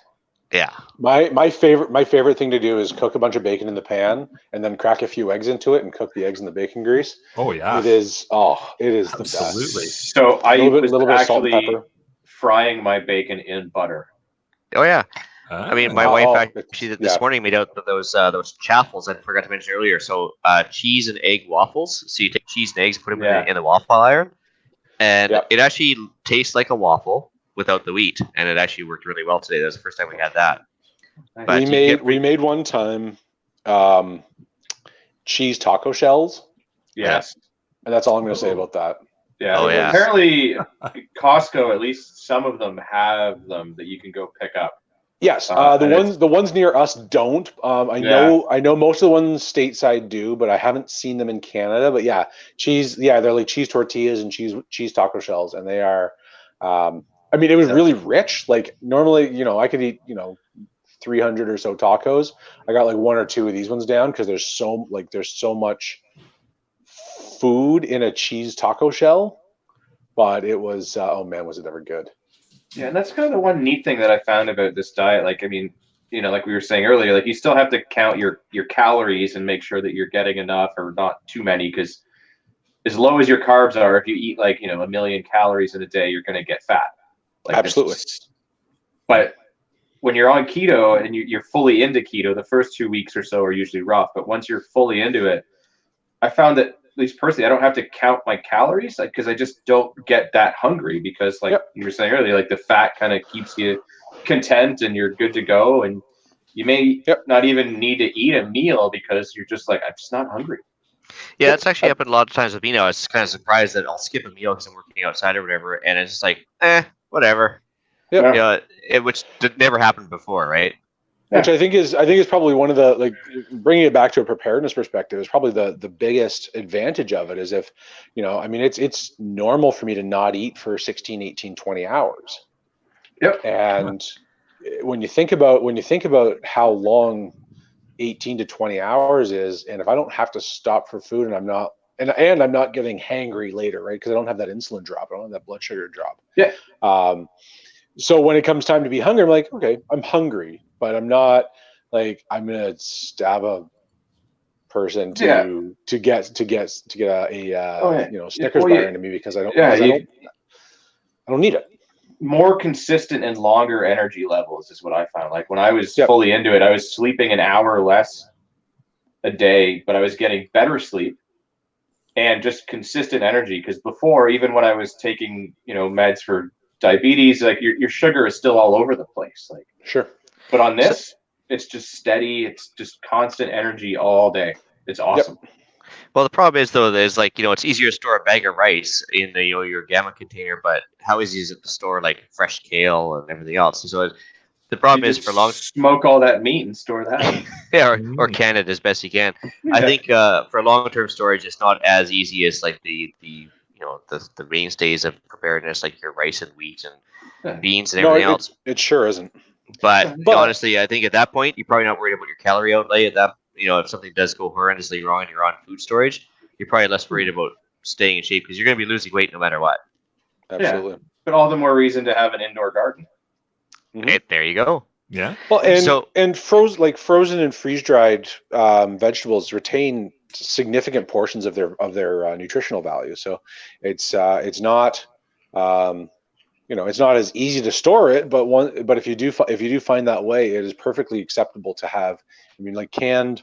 Yeah. My favorite thing to do is cook a bunch of bacon in the pan and then crack a few eggs into it and cook the eggs in the bacon grease. Oh yeah. It is Absolutely. The best. So I was little bit of salt and actually pepper. frying my bacon in butter. Oh yeah. I mean, my wife actually this morning made out those chaffles I forgot to mention earlier. So cheese and egg waffles. So you take cheese and eggs, put them in the waffle iron, and it actually tastes like a waffle without the wheat, and it actually worked really well today. That was the first time we had that. But we made one time cheese taco shells. Yes. And that's all I'm going to say about that. Yeah. Apparently, Costco, at least some of them have them that you can go pick up. Yes, the ones near us don't. I know most of the ones stateside do, but I haven't seen them in Canada. But cheese. Yeah, they're like cheese tortillas and cheese taco shells, and they are. I mean, it was really rich. Like normally, I could eat 300 or so tacos. I got like one or two of these ones down because there's so much food in a cheese taco shell. But it was oh man, was it ever good? Yeah, and that's kind of the one neat thing that I found about this diet. Like, I mean, like we were saying earlier, like you still have to count your calories and make sure that you're getting enough or not too many, because as low as your carbs are, if you eat like 1 million calories in a day, you're going to get fat. Like, absolutely. But when you're on keto and you're fully into keto, the first 2 weeks or so are usually rough. But once you're fully into it, I found that, at least personally, I don't have to count my calories because I just don't get that hungry, because like you were saying earlier, like the fat kind of keeps you content and you're good to go. And you may not even need to eat a meal because you're just like, I'm just not hungry. Yeah, it's actually happened a lot of times with me now. I was kind of surprised that I'll skip a meal because I'm working outside or whatever. And it's just like, whatever. Which never happened before, right? Which I think is probably one of the, like, bringing it back to a preparedness perspective, is probably the biggest advantage of it. Is if, I mean, it's normal for me to not eat for 16, 18, 20 hours. Yep. And when you think about how long 18 to 20 hours is, and if I don't have to stop for food and I'm not getting hangry later, right? Because I don't have that insulin drop, I don't have that blood sugar drop. Yeah. So when it comes time to be hungry, I'm like, okay, I'm hungry, but I'm not like I'm gonna stab a person to get a Snickers bar into me because I don't need it. More consistent and longer energy levels is what I found. Like when I was fully into it, I was sleeping an hour less a day, but I was getting better sleep and just consistent energy. Because before, even when I was taking meds for diabetes, like your sugar is still all over the place. Like sure. But on this, it's just steady. It's just constant energy all day. It's awesome. Yep. Well, the problem is though, is like it's easier to store a bag of rice in the your Gamma container, but how easy is it to store like fresh kale and everything else? So the problem is for long smoke all that meat and store that. or can it as best you can. I think for long-term storage, it's not as easy as like the mainstays of preparedness, like your rice and wheat and beans and everything else. It sure isn't. But honestly, I think at that point, you're probably not worried about your calorie outlay. At that, if something does go horrendously wrong and you're on food storage, you're probably less worried about staying in shape because you're going to be losing weight no matter what. Absolutely. Yeah. But all the more reason to have an indoor garden. Mm-hmm. Okay, there you go. Yeah. Well, and frozen and freeze dried vegetables retain significant portions of their nutritional value. So it's not it's not as easy to store it, but if you do find that way, it is perfectly acceptable to have. I mean, like canned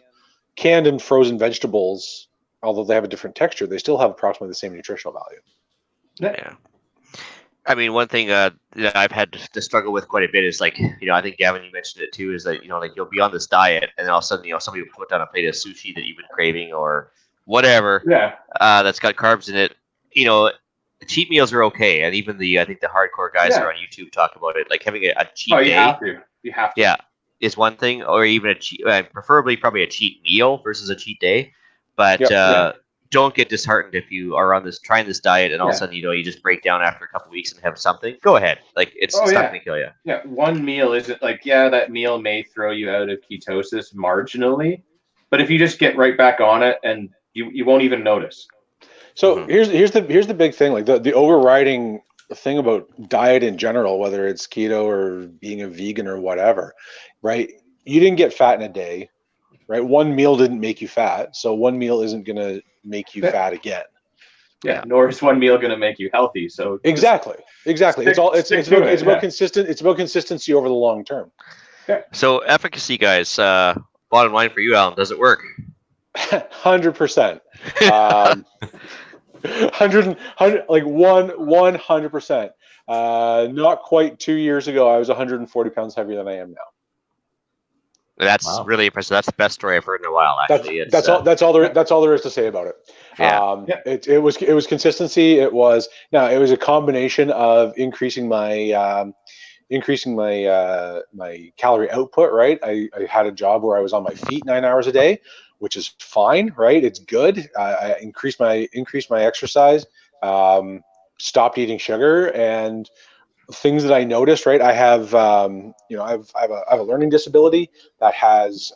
and frozen vegetables, although they have a different texture, they still have approximately the same nutritional value. Yeah. I mean, one thing that I've had to struggle with quite a bit is like, I think Gavin, you mentioned it too, is that, like you'll be on this diet and then all of a sudden, somebody will put down a plate of sushi that you've been craving or whatever. Yeah. That's got carbs in it. Cheat meals are okay. And even I think the hardcore guys who are on YouTube talk about it, like having a cheat day. You have to. Yeah. Is one thing, or even a cheat, preferably probably a cheat meal versus a cheat day. But, don't get disheartened if you are on trying this diet and all of a sudden you just break down after a couple of weeks and have something. Go ahead, like it's not going to kill you. Yeah, one meal isn't like that meal may throw you out of ketosis marginally, but if you just get right back on it, and you won't even notice. So here's the big thing, like the overriding thing about diet in general, whether it's keto or being a vegan or whatever, right? You didn't get fat in a day. Right, one meal didn't make you fat, so one meal isn't going to make you fat again. Yeah, nor is one meal going to make you healthy. So exactly. It's about consistent. It's about consistency over the long term. So efficacy, guys. Bottom line for you, Alan, does it work? 100%. 100%. Not quite 2 years ago, I was 140 pounds heavier than I am now. That's really impressive. That's the best story I've heard in a while. Actually, that's all there is to say about it. Yeah. It was consistency. It was a combination of increasing my my calorie output. Right, I had a job where I was on my feet 9 hours a day, which is fine. Right, it's good. I increased my exercise. Stopped eating sugar, and things that I noticed, right? I have, I have a learning disability that has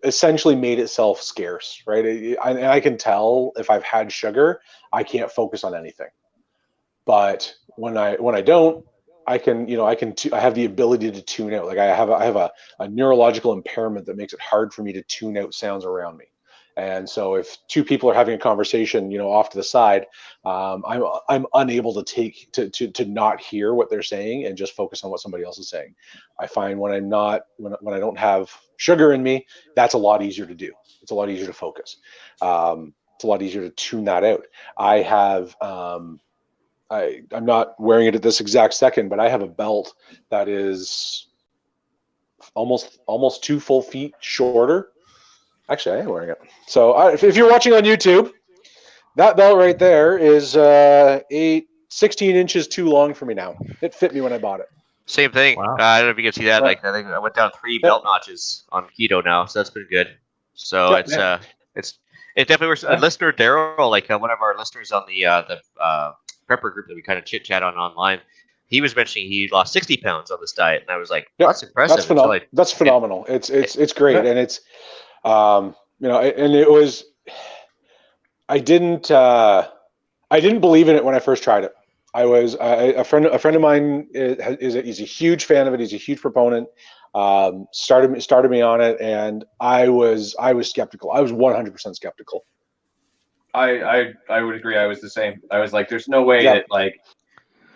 essentially made itself scarce, right? I can tell if I've had sugar, I can't focus on anything. But when I don't, I have the ability to tune out. Like I have a neurological impairment that makes it hard for me to tune out sounds around me. And so if two people are having a conversation, off to the side, I'm unable to not hear what they're saying and just focus on what somebody else is saying. I find when I don't have sugar in me, that's a lot easier to do. It's a lot easier to focus. It's a lot easier to tune that out. I have, I'm not wearing it at this exact second, but I have a belt that is almost 2 full feet shorter. Actually, I am wearing it. So if you're watching on YouTube, that belt right there is 16 inches too long for me now. It fit me when I bought it. Same thing. Wow. I don't know if you can see that. I think I went down 3 belt notches on keto now, so that's been good. So it definitely works. Listener Daryl, one of our listeners on the prepper group that we kind of chit chat on online, he was mentioning he lost 60 pounds on this diet, and I was like, that's impressive. That's phenomenal. It's great, and it's. And it was, I didn't believe in it when I first tried it. I was a friend of mine is a huge fan of it. He's a huge proponent. Started me on it, and I was skeptical. I was 100% skeptical. I would agree. I was the same. I was like, there's no way that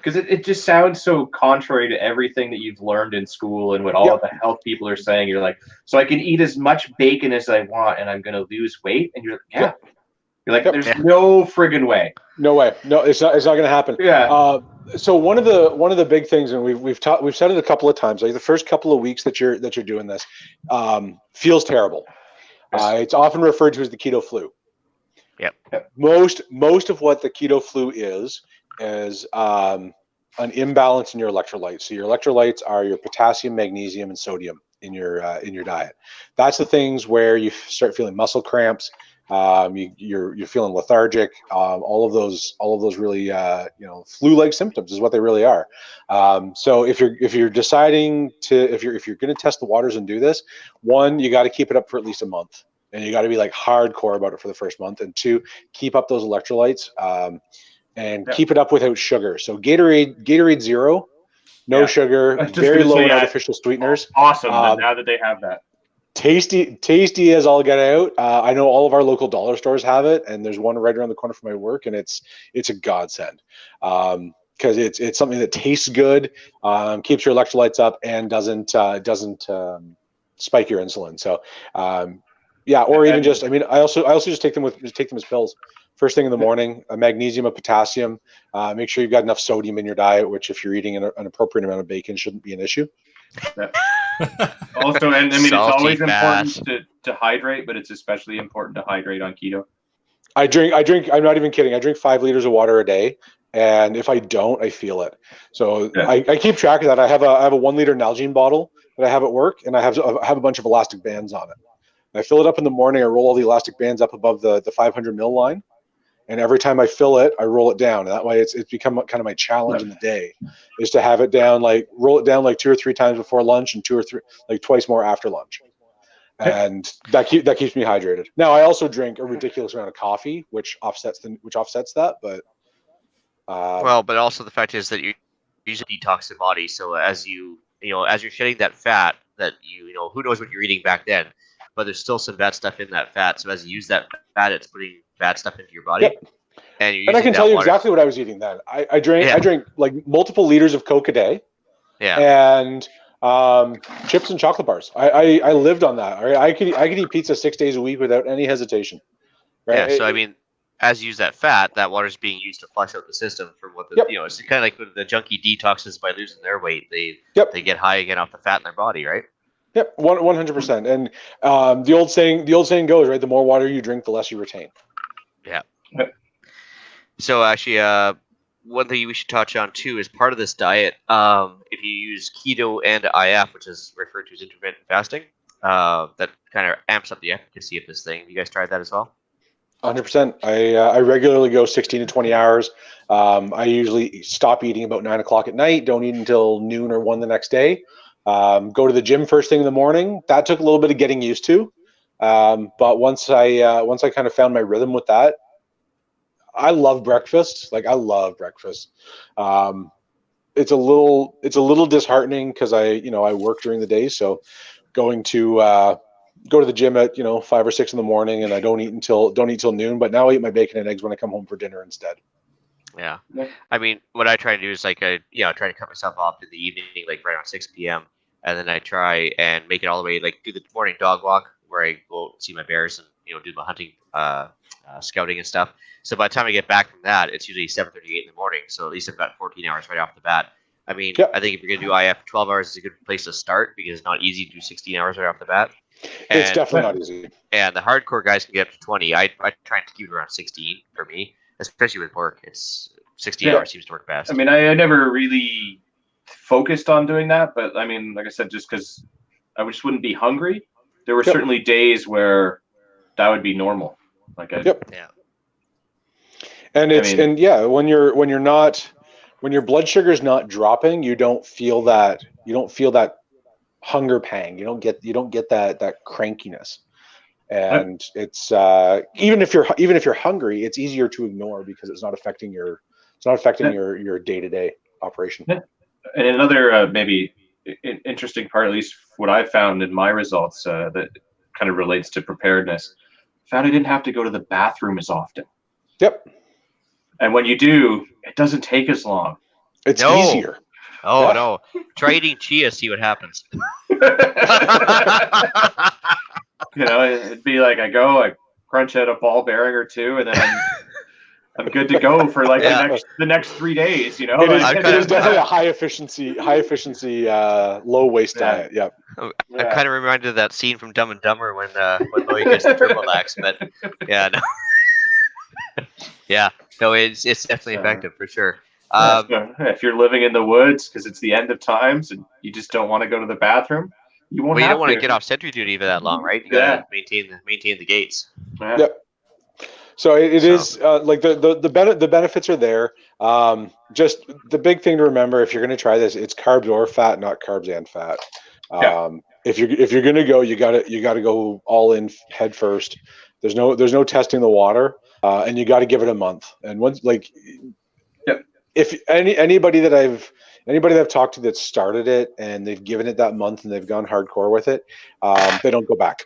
because it just sounds so contrary to everything that you've learned in school and what all of the health people are saying. You're like, so I can eat as much bacon as I want and I'm going to lose weight. And you're like, You're like, there's no friggin' way. No way. No, it's not going to happen. Yeah. So one of the big things, and we've said it a couple of times, like the first couple of weeks that you're doing this, feels terrible. It's often referred to as the keto flu. Yep. Most of what the keto flu is an imbalance in your electrolytes. So your electrolytes are your potassium, magnesium, and sodium in your diet. That's the things where you start feeling muscle cramps. You're feeling lethargic. All of those really flu-like symptoms is what they really are. So if you're deciding if you're going to test the waters and do this, one, you got to keep it up for at least a month, and you got to be like hardcore about it for the first month, and two, keep up those electrolytes. And keep it up without sugar. So Gatorade Zero, no sugar, very low in artificial sweeteners. Awesome. Now that they have that. Tasty as all get out. I know all of our local dollar stores have it, and there's one right around the corner from my work, and it's a godsend because it's something that tastes good, keeps your electrolytes up, and doesn't spike your insulin. So I also just take them as pills. First thing in the morning, a magnesium, a potassium. Make sure you've got enough sodium in your diet, which if you're eating an appropriate amount of bacon shouldn't be an issue. Also, and it's always important to hydrate, but it's especially important to hydrate on keto. I drink, I'm not even kidding. I drink 5 liters of water a day. And if I don't, I feel it. So I keep track of that. I have a 1 liter Nalgene bottle that I have at work, and I have a bunch of elastic bands on it. And I fill it up in the morning. I roll all the elastic bands up above the 500 mil line. And every time I fill it, I roll it down. And that way it's become kind of my challenge in the day is to have it down, roll it down 2 or 3 times before lunch and 2 or 3, twice more after lunch. And that keeps me hydrated. Now I also drink a ridiculous amount of coffee, which offsets that. But but also the fact is that you usually detox the body. So as you're shedding that fat, that who knows what you're eating back then, but there's still some bad stuff in that fat. So as you use that fat, it's putting bad stuff into your body. Yep. And I can tell you exactly what I was eating then. I drank multiple liters of Coke a day. and chips and chocolate bars. I lived on that. Right? I could eat pizza 6 days a week without any hesitation. Right? Yeah. So I mean, as you use that fat, that water is being used to flush out the system from what the it's kind of like when the junkie detoxes by losing their weight. They get high again off the fat in their body, right? Yep, 100%. And the old saying goes, right? The more water you drink, the less you retain. Yeah. So actually, one thing we should touch on too is part of this diet. If you use keto and IF, which is referred to as intermittent fasting, that kind of amps up the efficacy of this thing. Have you guys tried that as well? 100%. I regularly go 16 to 20 hours. I usually stop eating about 9 o'clock at night. Don't eat until noon or 1 the next day. Go to the gym first thing in the morning. That took a little bit of getting used to, but once I kind of found my rhythm with that, I love breakfast. Like I love breakfast. It's a little disheartening because I work during the day, so going to go to the gym at 5 or 6 in the morning, and I don't eat until noon. But now I eat my bacon and eggs when I come home for dinner instead. Yeah. I mean, what I try to do is like I try to cut myself off in the evening, like right around 6 p.m. And then I try and make it all the way, like do the morning dog walk where I go see my bears and do my hunting, scouting and stuff. So by the time I get back from that, it's usually 7:38 in the morning. So at least I've got 14 hours right off the bat. I mean, I think if you're gonna do IF, 12 hours is a good place to start because it's not easy to do 16 hours right off the bat. It's definitely not easy. And the hardcore guys can get up to 20. I try to keep it around 16 for me, especially with work. It's 16 hours seems to work best. I mean, I never really focused on doing that, but I mean, like I said, just because I just wouldn't be hungry. There were certainly days where that would be normal. Like and when your blood sugar is not dropping, you don't feel that hunger pang. You don't get that crankiness. And it's even if you're hungry, it's easier to ignore because it's not affecting your day-to-day operation. And another maybe interesting part, at least what I've found in my results, that kind of relates to preparedness, found I didn't have to go to the bathroom as often. Yep. And when you do, it doesn't take as long. It's easier. Oh no! Try eating chia, see what happens. It'd be like I crunch out a ball bearing or two, and then I'm good to go for like the next 3 days. It is definitely a high efficiency, low waste diet. Yep. I'm kind of reminded of that scene from Dumb and Dumber when Louie gets the turbomax, but it's definitely effective for sure. If you're living in the woods because it's the end of times and you just don't want to go to the bathroom, you won't. Well, you don't want to get off sentry duty for that long, right? You gotta maintain the gates. Yeah. Yep. So it is like the benefits are there. Just the big thing to remember if you're going to try this, it's carbs or fat, not carbs and fat. If you're going to go, you got to go all in head first. There's no testing the water, and you got to give it a month. And once if anybody that I've talked to that started it and they've given it that month and they've gone hardcore with it, they don't go back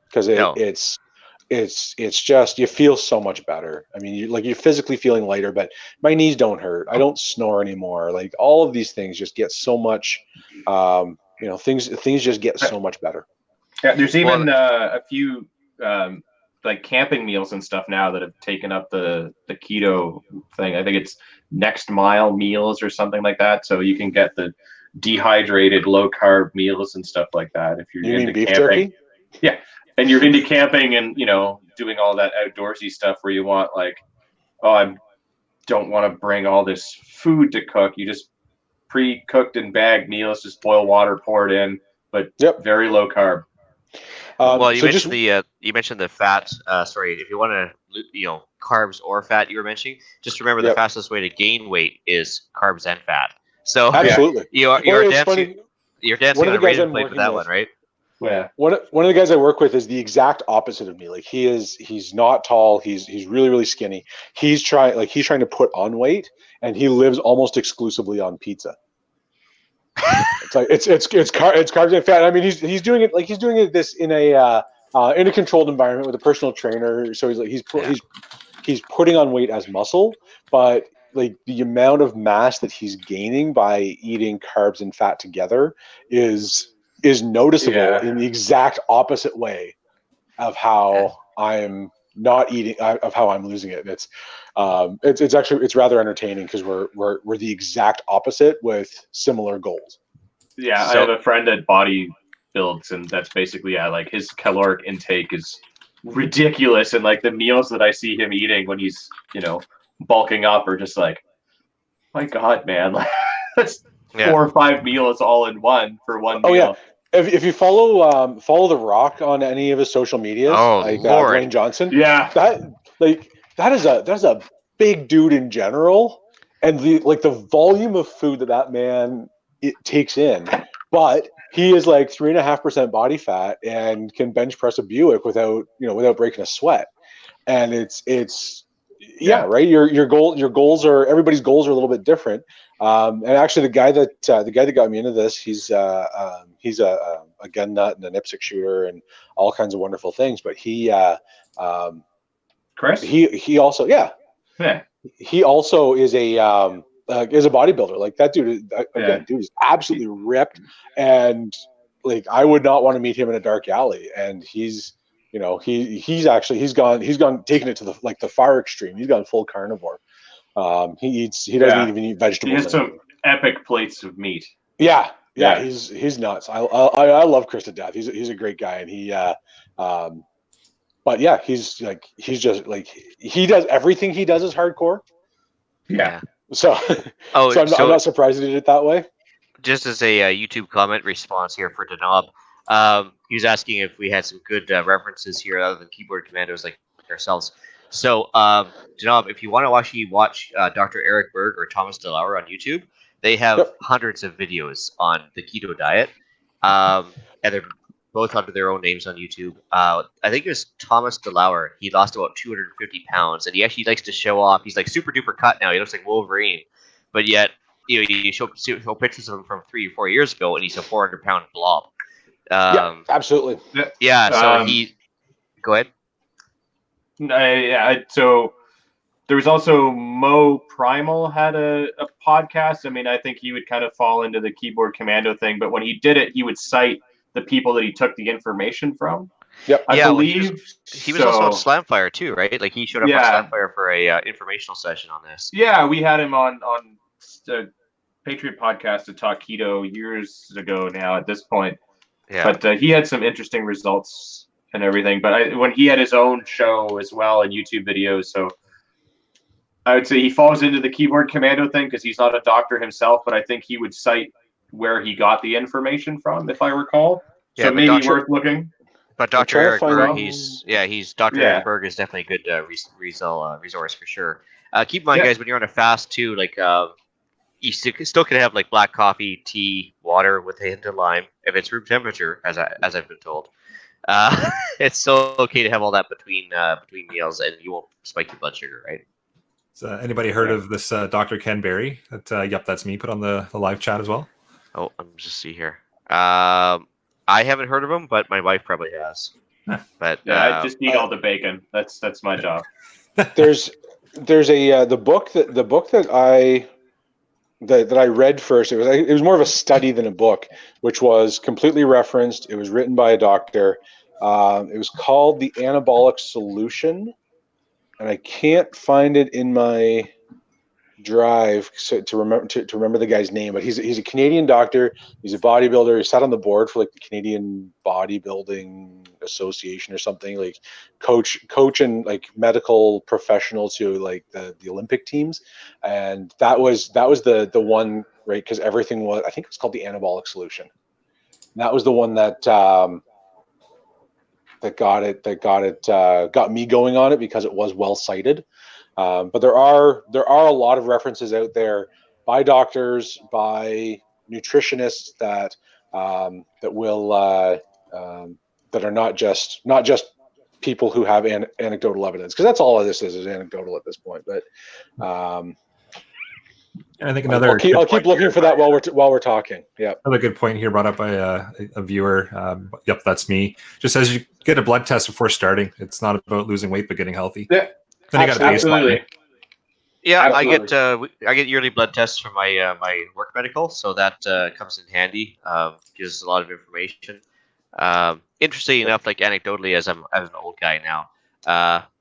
because it's just you feel so much better. I mean, you're physically feeling lighter, but my knees don't hurt. I don't snore anymore. Like all of these things just get so much. Things just get so much better. Yeah, there's even a few like camping meals and stuff now that have taken up the keto thing. I think it's Next Mile meals or something like that. So you can get the dehydrated low carb meals and stuff like that if you're into beef camping. Jerky? Yeah, and you're into camping and doing all that outdoorsy stuff where you want I don't want to bring all this food to cook. You just pre-cooked and bagged meals, just boil water, pour it in, but very low carb. Well, you mentioned the fat. Sorry, if you want to, carbs or fat, you were mentioning. Just remember the fastest way to gain weight is carbs and fat. So absolutely, you're dancing on a razor blade with that one, right? Yeah. One of the guys I work with is the exact opposite of me. Like he's not tall. He's really, really skinny. He's trying to put on weight, and he lives almost exclusively on pizza. It's like it's carbs and fat. I mean, he's doing it this in a controlled environment with a personal trainer. So he's putting on weight as muscle, but like the amount of mass that he's gaining by eating carbs and fat together is noticeable in the exact opposite way of how I'm not eating, of how I'm losing it. It's actually, it's rather entertaining because we're the exact opposite with similar goals. Yeah, I have a friend that body builds, and that's basically like his caloric intake is ridiculous, and like the meals that I see him eating when he's bulking up are just like, my God, man, like that's 4 or 5 meals all in one for one meal. Yeah. If you follow The Rock on any of his social medias, Dwayne Johnson, that is a big dude in general, and the volume of food that man it takes in, but he is like 3.5% body fat and can bench press a Buick without breaking a sweat, and it's right. Your goals are, everybody's goals are a little bit different. And actually, the guy that got me into this, he's a gun nut and an IPSC shooter and all kinds of wonderful things. But Chris, he also he also is a bodybuilder. Like that dude, dude is absolutely ripped, and like I would not want to meet him in a dark alley. And he's he's gone taking it to the far extreme. He's gone full carnivore. He doesn't even eat vegetables. He has some epic plates of meat. Yeah. He's nuts. I love Chris to death. He's a great guy, and he but yeah, he's just like, he does everything he does is hardcore. Yeah. So I'm not surprised he did it that way. Just as a YouTube comment response here for Denob, he was asking if we had some good references here other than keyboard commandos like ourselves. So, Denob, if you want to watch Dr. Eric Bert or Thomas DeLauer on YouTube, they have hundreds of videos on the keto diet, and they're both under their own names on YouTube. I think it was Thomas DeLauer. He lost about 250 pounds, and he actually likes to show off. He's like super duper cut now. He looks like Wolverine, but yet you show pictures of him from 3 or 4 years ago, and he's a 400-pound blob. Absolutely. So he go ahead. So there was also Mo Primal had a podcast. I mean, I think he would kind of fall into the keyboard commando thing, but when he did it, he would cite the people that he took the information from. I believe he was also on Slamfire too, right? Like he showed up on Slamfire for a informational session on this. Yeah, we had him on the Patriot podcast to talk keto years ago now at this point. Yeah. But he had some interesting results and everything. But when he had his own show as well and YouTube videos, so I would say he falls into the keyboard commando thing because he's not a doctor himself, but I think he would cite where he got the information from, if I recall. So maybe worth looking. But Dr. Eric Bert, Eric Bert is definitely a good resource for sure. Keep in mind, guys, when you're on a fast too, like you still can have like black coffee, tea, water with a hint of lime if it's room temperature, as I've been told. It's still okay to have all that between meals, and you won't spike your blood sugar, right? So anybody heard of this Dr. Ken Berry? That's me. Put on the live chat as well. Oh, I'm just see here. I haven't heard of him, but my wife probably has. But I just eat all the bacon. That's my job. There's the book that I read first. It was more of a study than a book, which was completely referenced. It was written by a doctor. It was called The Anabolic Solution, and I can't find it in my drive to remember the guy's name, but he's a Canadian doctor. He's a bodybuilder. He sat on the board for like the Canadian Bodybuilding Association or something, like coach and like medical professional to like the Olympic teams. And that was the one, right? Because everything was, I think it was called The Anabolic Solution. And that was the one that got me going on it because it was well cited. But there are a lot of references out there by doctors, by nutritionists that are not just people who have anecdotal evidence, because that's all of this is anecdotal at this point. But and I think I'll keep looking for that while we're talking. Yeah, another good point here brought up by a viewer. That's me. Just as you get a blood test before starting, it's not about losing weight but getting healthy. Yeah. Then you got absolutely. Yeah, Absolutely. I get yearly blood tests from my my work medical, so that comes in handy. Gives us a lot of information. Interesting enough, like anecdotally, as an old guy now,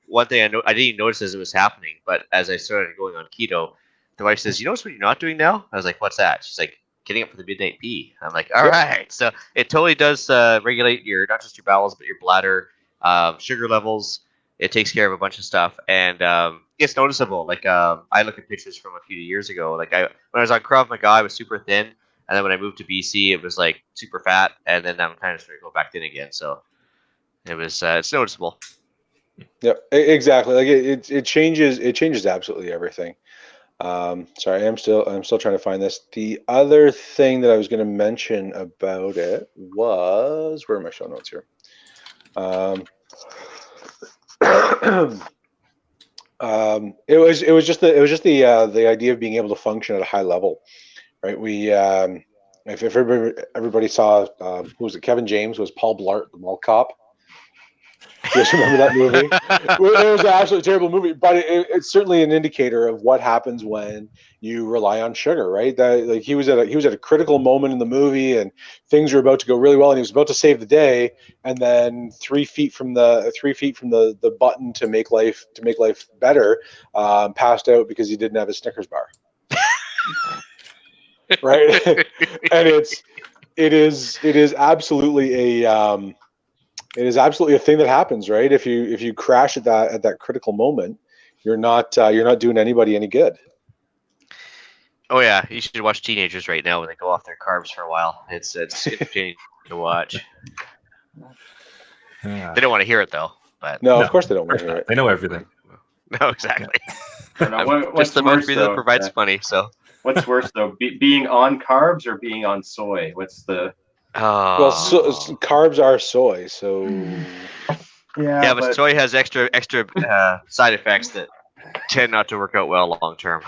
one thing I didn't even notice as it was happening, but as I started going on keto, the wife says, "You notice what you're not doing now?" I was like, "What's that?" She's like, "Getting up for the midnight pee." I'm like, "All right." So it totally does regulate your not just your bowels, but your bladder, sugar levels. It takes care of a bunch of stuff, and it's noticeable. Like I look at pictures from a few years ago. Like when I was on Krav Maga, I was super thin, and then when I moved to BC, it was like super fat, and then I'm kind of starting to go back thin again. So it was it's noticeable. Yeah, exactly. Like it changes absolutely everything. Sorry, I'm still trying to find this. The other thing that I was going to mention about it was, where are my show notes here? It was just the idea of being able to function at a high level, right? We if everybody saw who was it? Kevin James was Paul Blart, the mall cop. You guys remember that movie? It was an absolutely terrible movie, but it's certainly an indicator of what happens when you rely on sugar, right? That like he was at a critical moment in the movie, and things were about to go really well, and he was about to save the day, and then 3 feet from the button to make life better, passed out because he didn't have his Snickers bar, right? And it is absolutely a it is absolutely a thing that happens, right? If you crash at that critical moment, you're not doing anybody any good. Oh yeah, you should watch teenagers right now when they go off their carbs for a while. It's entertaining to watch. Yeah. They don't want to hear it though, but No, of course they don't want to hear it. They know everything. no, exactly. What's Just the worse, mouthfeel that though? provides money. So What's worse though, being on carbs or being on soy? What's the? Well, carbs are soy, so yeah, but soy has extra side effects that tend not to work out well long term.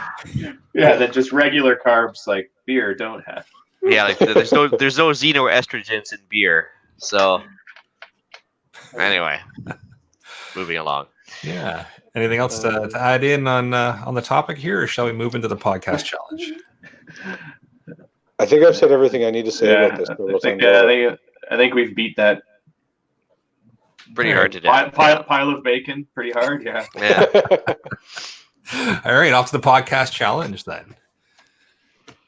Yeah, that just regular carbs like beer don't have. Yeah, like there's no xenoestrogens in beer. So anyway, moving along. Yeah. Anything else to add in on the topic here, or shall we move into the podcast challenge? I think I've said everything I need to say about this. I think we've beat that pretty hard to death. Pile of bacon, pretty hard. Yeah. Yeah. All right, off to the podcast challenge then.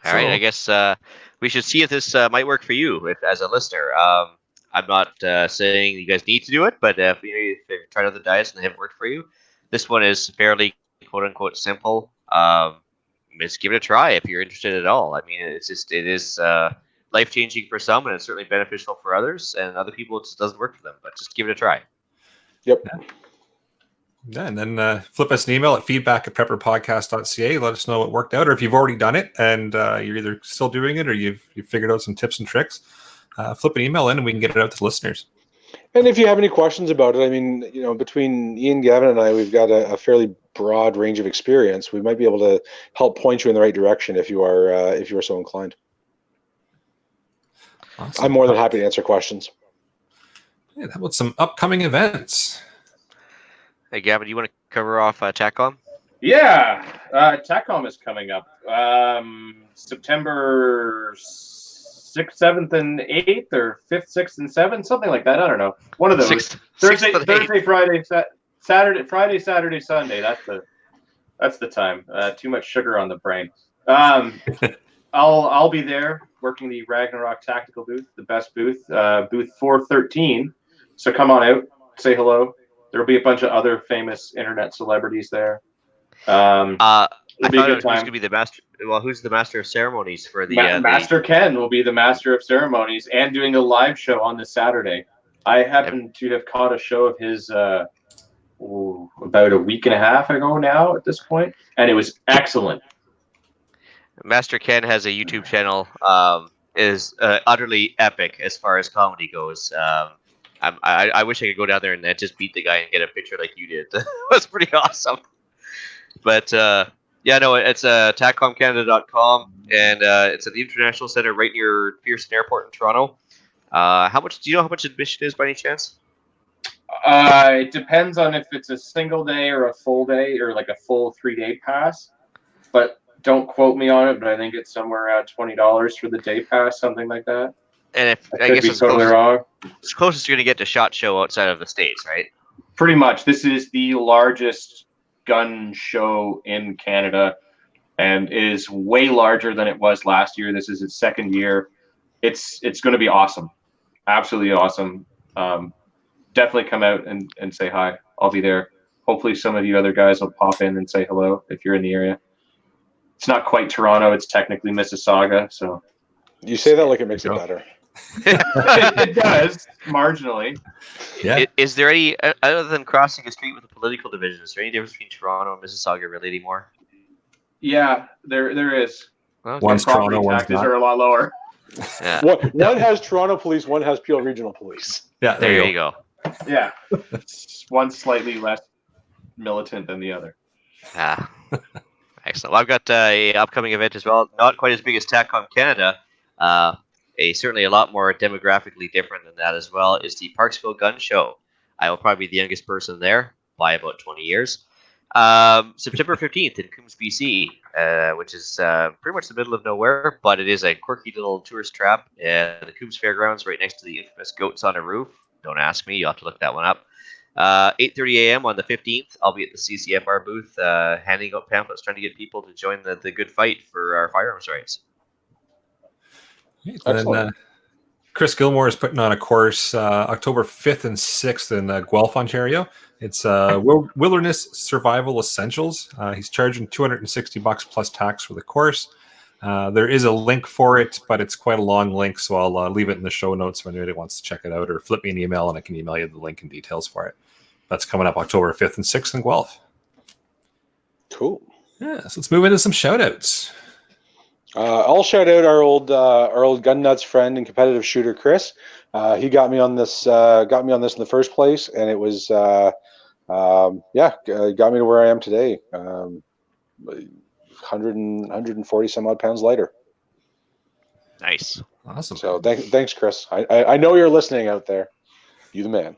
All right, I guess we should see if this might work for you as a listener. I'm not saying you guys need to do it, but if you've tried other diets and they haven't worked for you, this one is fairly quote unquote simple. Just give it a try if you're interested at all. I mean, it is life changing for some, and it's certainly beneficial for others, and other people it just doesn't work for them. But just give it a try. Yep. Yeah, and then flip us an email at feedback@prepperpodcast.ca. Let us know what worked out, or if you've already done it and you're either still doing it or you've figured out some tips and tricks. Flip an email in and we can get it out to the listeners. And if you have any questions about it, I mean, between Ian, Gavin, and I, we've got a fairly broad range of experience. We might be able to help point you in the right direction if you are so inclined. Awesome. I'm more than happy to answer questions. Yeah, how about some upcoming events? Hey, Gavin, do you want to cover off TACCOM? Yeah, TACCOM is coming up September 6th, 7th, and 8th, or 5th, 6th, and 7th, something like that. I don't know. One of those. Thursday, Friday, Saturday, Saturday, Sunday. That's the time. Too much sugar on the brain. I'll be there working the Ragnarok Tactical booth, the best booth, booth 413. So come on out, say hello. There'll be a bunch of other famous internet celebrities there. I thought it was going to be the master. Well, who's the master of ceremonies for the Master Ken will be the master of ceremonies and doing a live show on this Saturday. I happen to have caught a show of his about a week and a half ago now at this point, and it was excellent. Master Ken has a YouTube channel. Is utterly epic as far as comedy goes. I wish I could go down there and just beat the guy and get a picture like you did. That was pretty awesome. But it's TACCOMcanada.com, and it's at the International Center right near Pearson Airport in Toronto. Do you know how much admission is by any chance? It depends on if it's a single day or a full day or like a full 3-day pass. but don't quote me on it. But I think it's somewhere around $20 for the day pass, something like that. And I could be totally wrong. It's closest you're going to get to SHOT Show outside of the States, right? Pretty much. This is the largest gun show in Canada, and it is way larger than it was last year. This is its second year. It's going to be awesome. Absolutely awesome. Definitely come out and say hi. I'll be there. Hopefully some of you other guys will pop in and say hello if you're in the area. It's not quite Toronto. It's technically Mississauga. So you say that like it makes it better. It does, marginally. Yeah. Is there any, other than crossing a street with a political division, is there any difference between Toronto and Mississauga really anymore? Yeah, there is. Okay. One's Property Toronto, one's taxes not. are a lot lower. Yeah. One has Toronto police, one has Peel Regional Police. Yeah, There you go. Yeah, one's slightly less militant than the other. Ah, excellent. Well, I've got a upcoming event as well. Not quite as big as TACCOM Canada. Certainly a lot more demographically different than that as well. Is the Parksville Gun Show. I will probably be the youngest person there by about 20 years. September 15th in Coombs, BC, which is pretty much the middle of nowhere, but it is a quirky little tourist trap at the Coombs Fairgrounds, right next to the infamous Goats on a Roof. Don't ask me, you'll have to look that one up. 8:30 a.m. on the 15th, I'll be at the CCFR booth handing out pamphlets, trying to get people to join the good fight for our firearms rights. And then Chris Gilmour is putting on a course October 5th and 6th in Guelph, Ontario. It's Wilderness Survival Essentials. He's charging $260 plus tax for the course. There is a link for it, but it's quite a long link, so I'll leave it in the show notes if anybody wants to check it out, or flip me an email and I can email you the link and details for it. That's coming up October 5th and 6th in Guelph. Cool. Yeah, so let's move into some shout-outs. I'll shout out our old gun nuts friend and competitive shooter Chris. He got me on this in the first place, and it was got me to where I am today. 140 some odd pounds lighter. Nice. Awesome. So thanks, Chris. I know you're listening out there. You the man.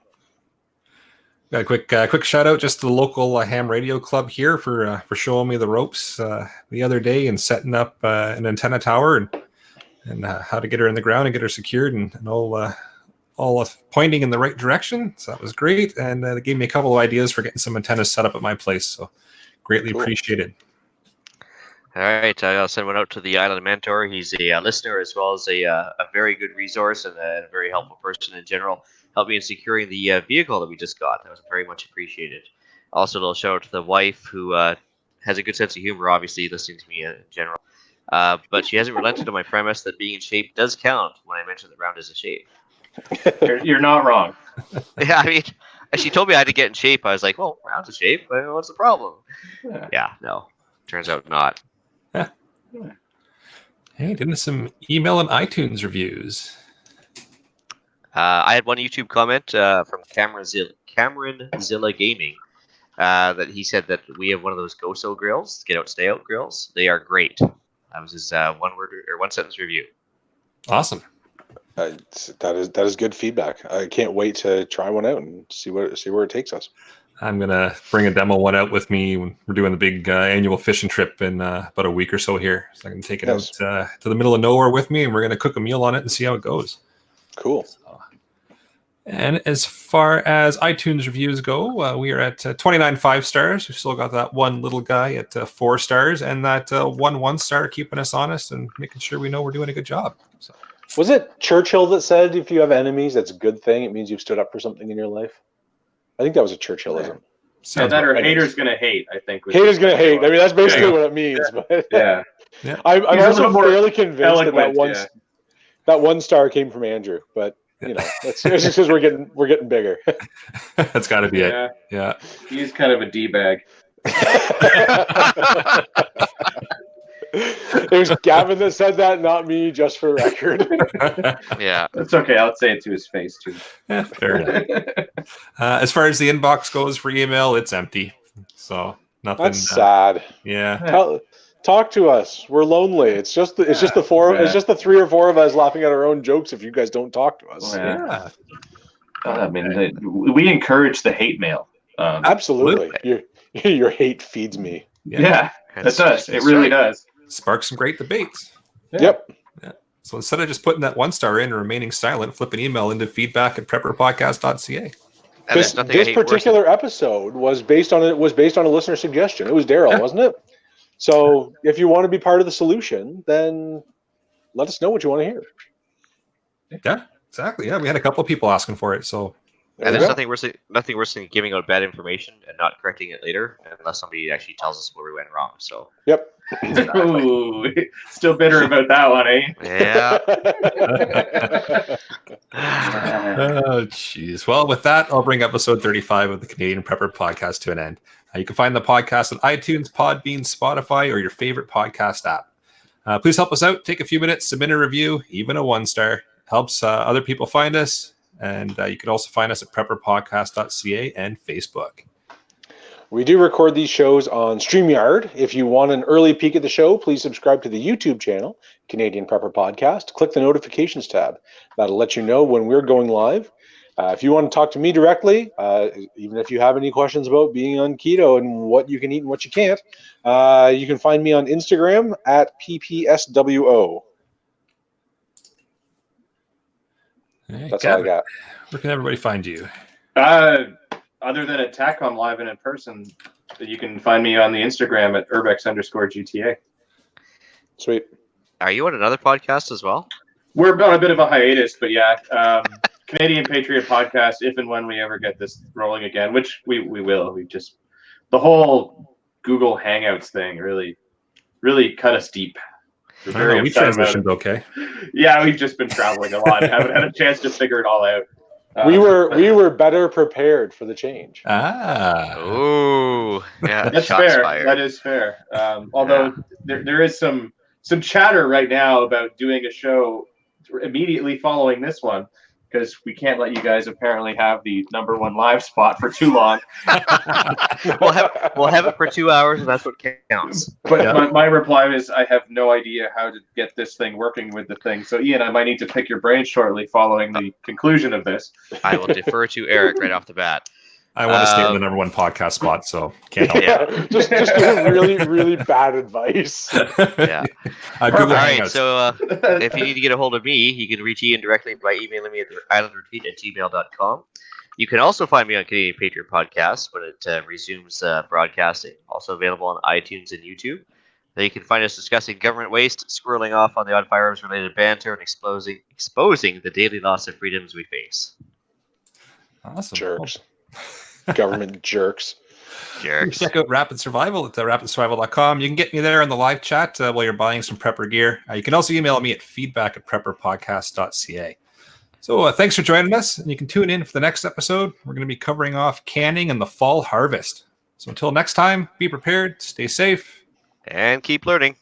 Got a quick shout out just to the local ham radio club here for showing me the ropes the other day and setting up an antenna tower and how to get her in the ground and get her secured and all pointing in the right direction. So that was great, and they gave me a couple of ideas for getting some antennas set up at my place. So greatly appreciated. All right, I'll send one out to the Island Mentor. He's a listener as well as a very good resource and a very helpful person in general. Helped me in securing the vehicle that we just got. That was very much appreciated. Also, a little shout out to the wife who has a good sense of humor, obviously, listening to me in general. But she hasn't relented on my premise that being in shape does count when I mention that round is a shape. You're not wrong. Yeah, I mean, she told me I had to get in shape. I was like, well, round's a shape. What's the problem? Yeah, no. Turns out not. Yeah. Hey, didn't some email and iTunes reviews. I had one YouTube comment from Cameron Zilla Gaming that he said that we have one of those GoSo grills, get out, stay out grills. They are great. That was his one sentence review. Awesome. That is good feedback. I can't wait to try one out and see where it takes us. I'm gonna bring a demo one out with me when we're doing the big annual fishing trip in about a week or so here. So I can take it out to the middle of nowhere with me, and we're gonna cook a meal on it and see how it goes. Cool. And as far as iTunes reviews go, we are at 29 5-stars. We've still got that one little guy at 4 stars, and that 1 star keeping us honest and making sure we know we're doing a good job. So. Was it Churchill that said if you have enemies, that's a good thing? It means you've stood up for something in your life? I think that was a Churchillism. Yeah, that or haters gonna hate, I think. Haters gonna hate. I mean, that's basically what it means. Yeah. But Yeah. I'm also fairly convinced eloquent, that 1 star came from Andrew, but you know, it's just because we're getting bigger. That's got to be it. Yeah. He's kind of a D-bag. It was Gavin that said that, not me, just for record. Yeah. That's okay. I'll say it to his face, too. Yeah, fair enough. As far as the inbox goes for email, it's empty. So nothing. That's sad. Yeah. Talk to us. We're lonely. It's just the 3 or 4 of us laughing at our own jokes if you guys don't talk to us. Yeah. I mean, we encourage the hate mail. Absolutely. Your hate feeds me. Yeah, it does. It really does. Sparks some great debates. Yeah. Yep. Yeah. So instead of just putting that 1-star in and remaining silent, flip an email into feedback@prepperpodcast.ca. This particular episode was based on a listener suggestion. It was Daryl, wasn't it? So if you want to be part of the solution, then let us know what you want to hear. Yeah, exactly. Yeah, we had a couple of people asking for it. So and there's nothing worse than giving out bad information and not correcting it later, unless somebody actually tells us where we went wrong. So yep. Ooh, still bitter about that one, eh? Yeah. Oh, jeez. Well, with that, I'll bring episode 35 of the Canadian Prepper Podcast to an end. You can find the podcast on iTunes, Podbean, Spotify, or your favorite podcast app. Please help us out. Take a few minutes, submit a review, even a 1-star. Helps other people find us. And you can also find us at prepperpodcast.ca and Facebook. We do record these shows on StreamYard. If you want an early peek at the show, please subscribe to the YouTube channel, Canadian Prepper Podcast. Click the notifications tab. That'll let you know when we're going live. If you want to talk to me directly, even if you have any questions about being on keto and what you can eat and what you can't, you can find me on Instagram at PPSWO. Hey, That's Gavin, all I got. Where can everybody find you? Other than at TACCOM Live and in person, you can find me on the Instagram at urbex_GTA. Sweet. Are you on another podcast as well? We're on a bit of a hiatus, but yeah, Canadian Patriot Podcast, if and when we ever get this rolling again, which we will. We just, the whole Google Hangouts thing really cut us deep. We transitioned okay. Yeah, we've just been traveling a lot and haven't had a chance to figure it all out. We were better prepared for the change. Oh, yeah. That's fair. Fired. That is fair. Although there is some chatter right now about doing a show immediately following this one, because we can't let you guys apparently have the #1 live spot for too long. We'll have it for 2 hours, and that's what counts. But my reply is I have no idea how to get this thing working with the thing. So Ian, I might need to pick your brain shortly following the conclusion of this. I will defer to Eric right off the bat. I want to stay in the #1 podcast spot, so can't help it. Just giving really bad advice. Yeah. All right, so if you need to get a hold of me, you can reach Ian directly by emailing me at islandretreat@gmail.com. You can also find me on Canadian Patriot Podcast when it resumes broadcasting, also available on iTunes and YouTube. There you can find us discussing government waste, squirreling off on the odd firearms-related banter, and exposing the daily loss of freedoms we face. Awesome. Jerks. Government jerks. Check out Rapid Survival at rapidsurvival.com. You can get me there in the live chat while you're buying some prepper gear. You can also email me at feedback@prepperpodcast.ca. So thanks for joining us, and you can tune in for the next episode. We're going to be covering off canning and the fall harvest. So until next time, be prepared, stay safe, and keep learning.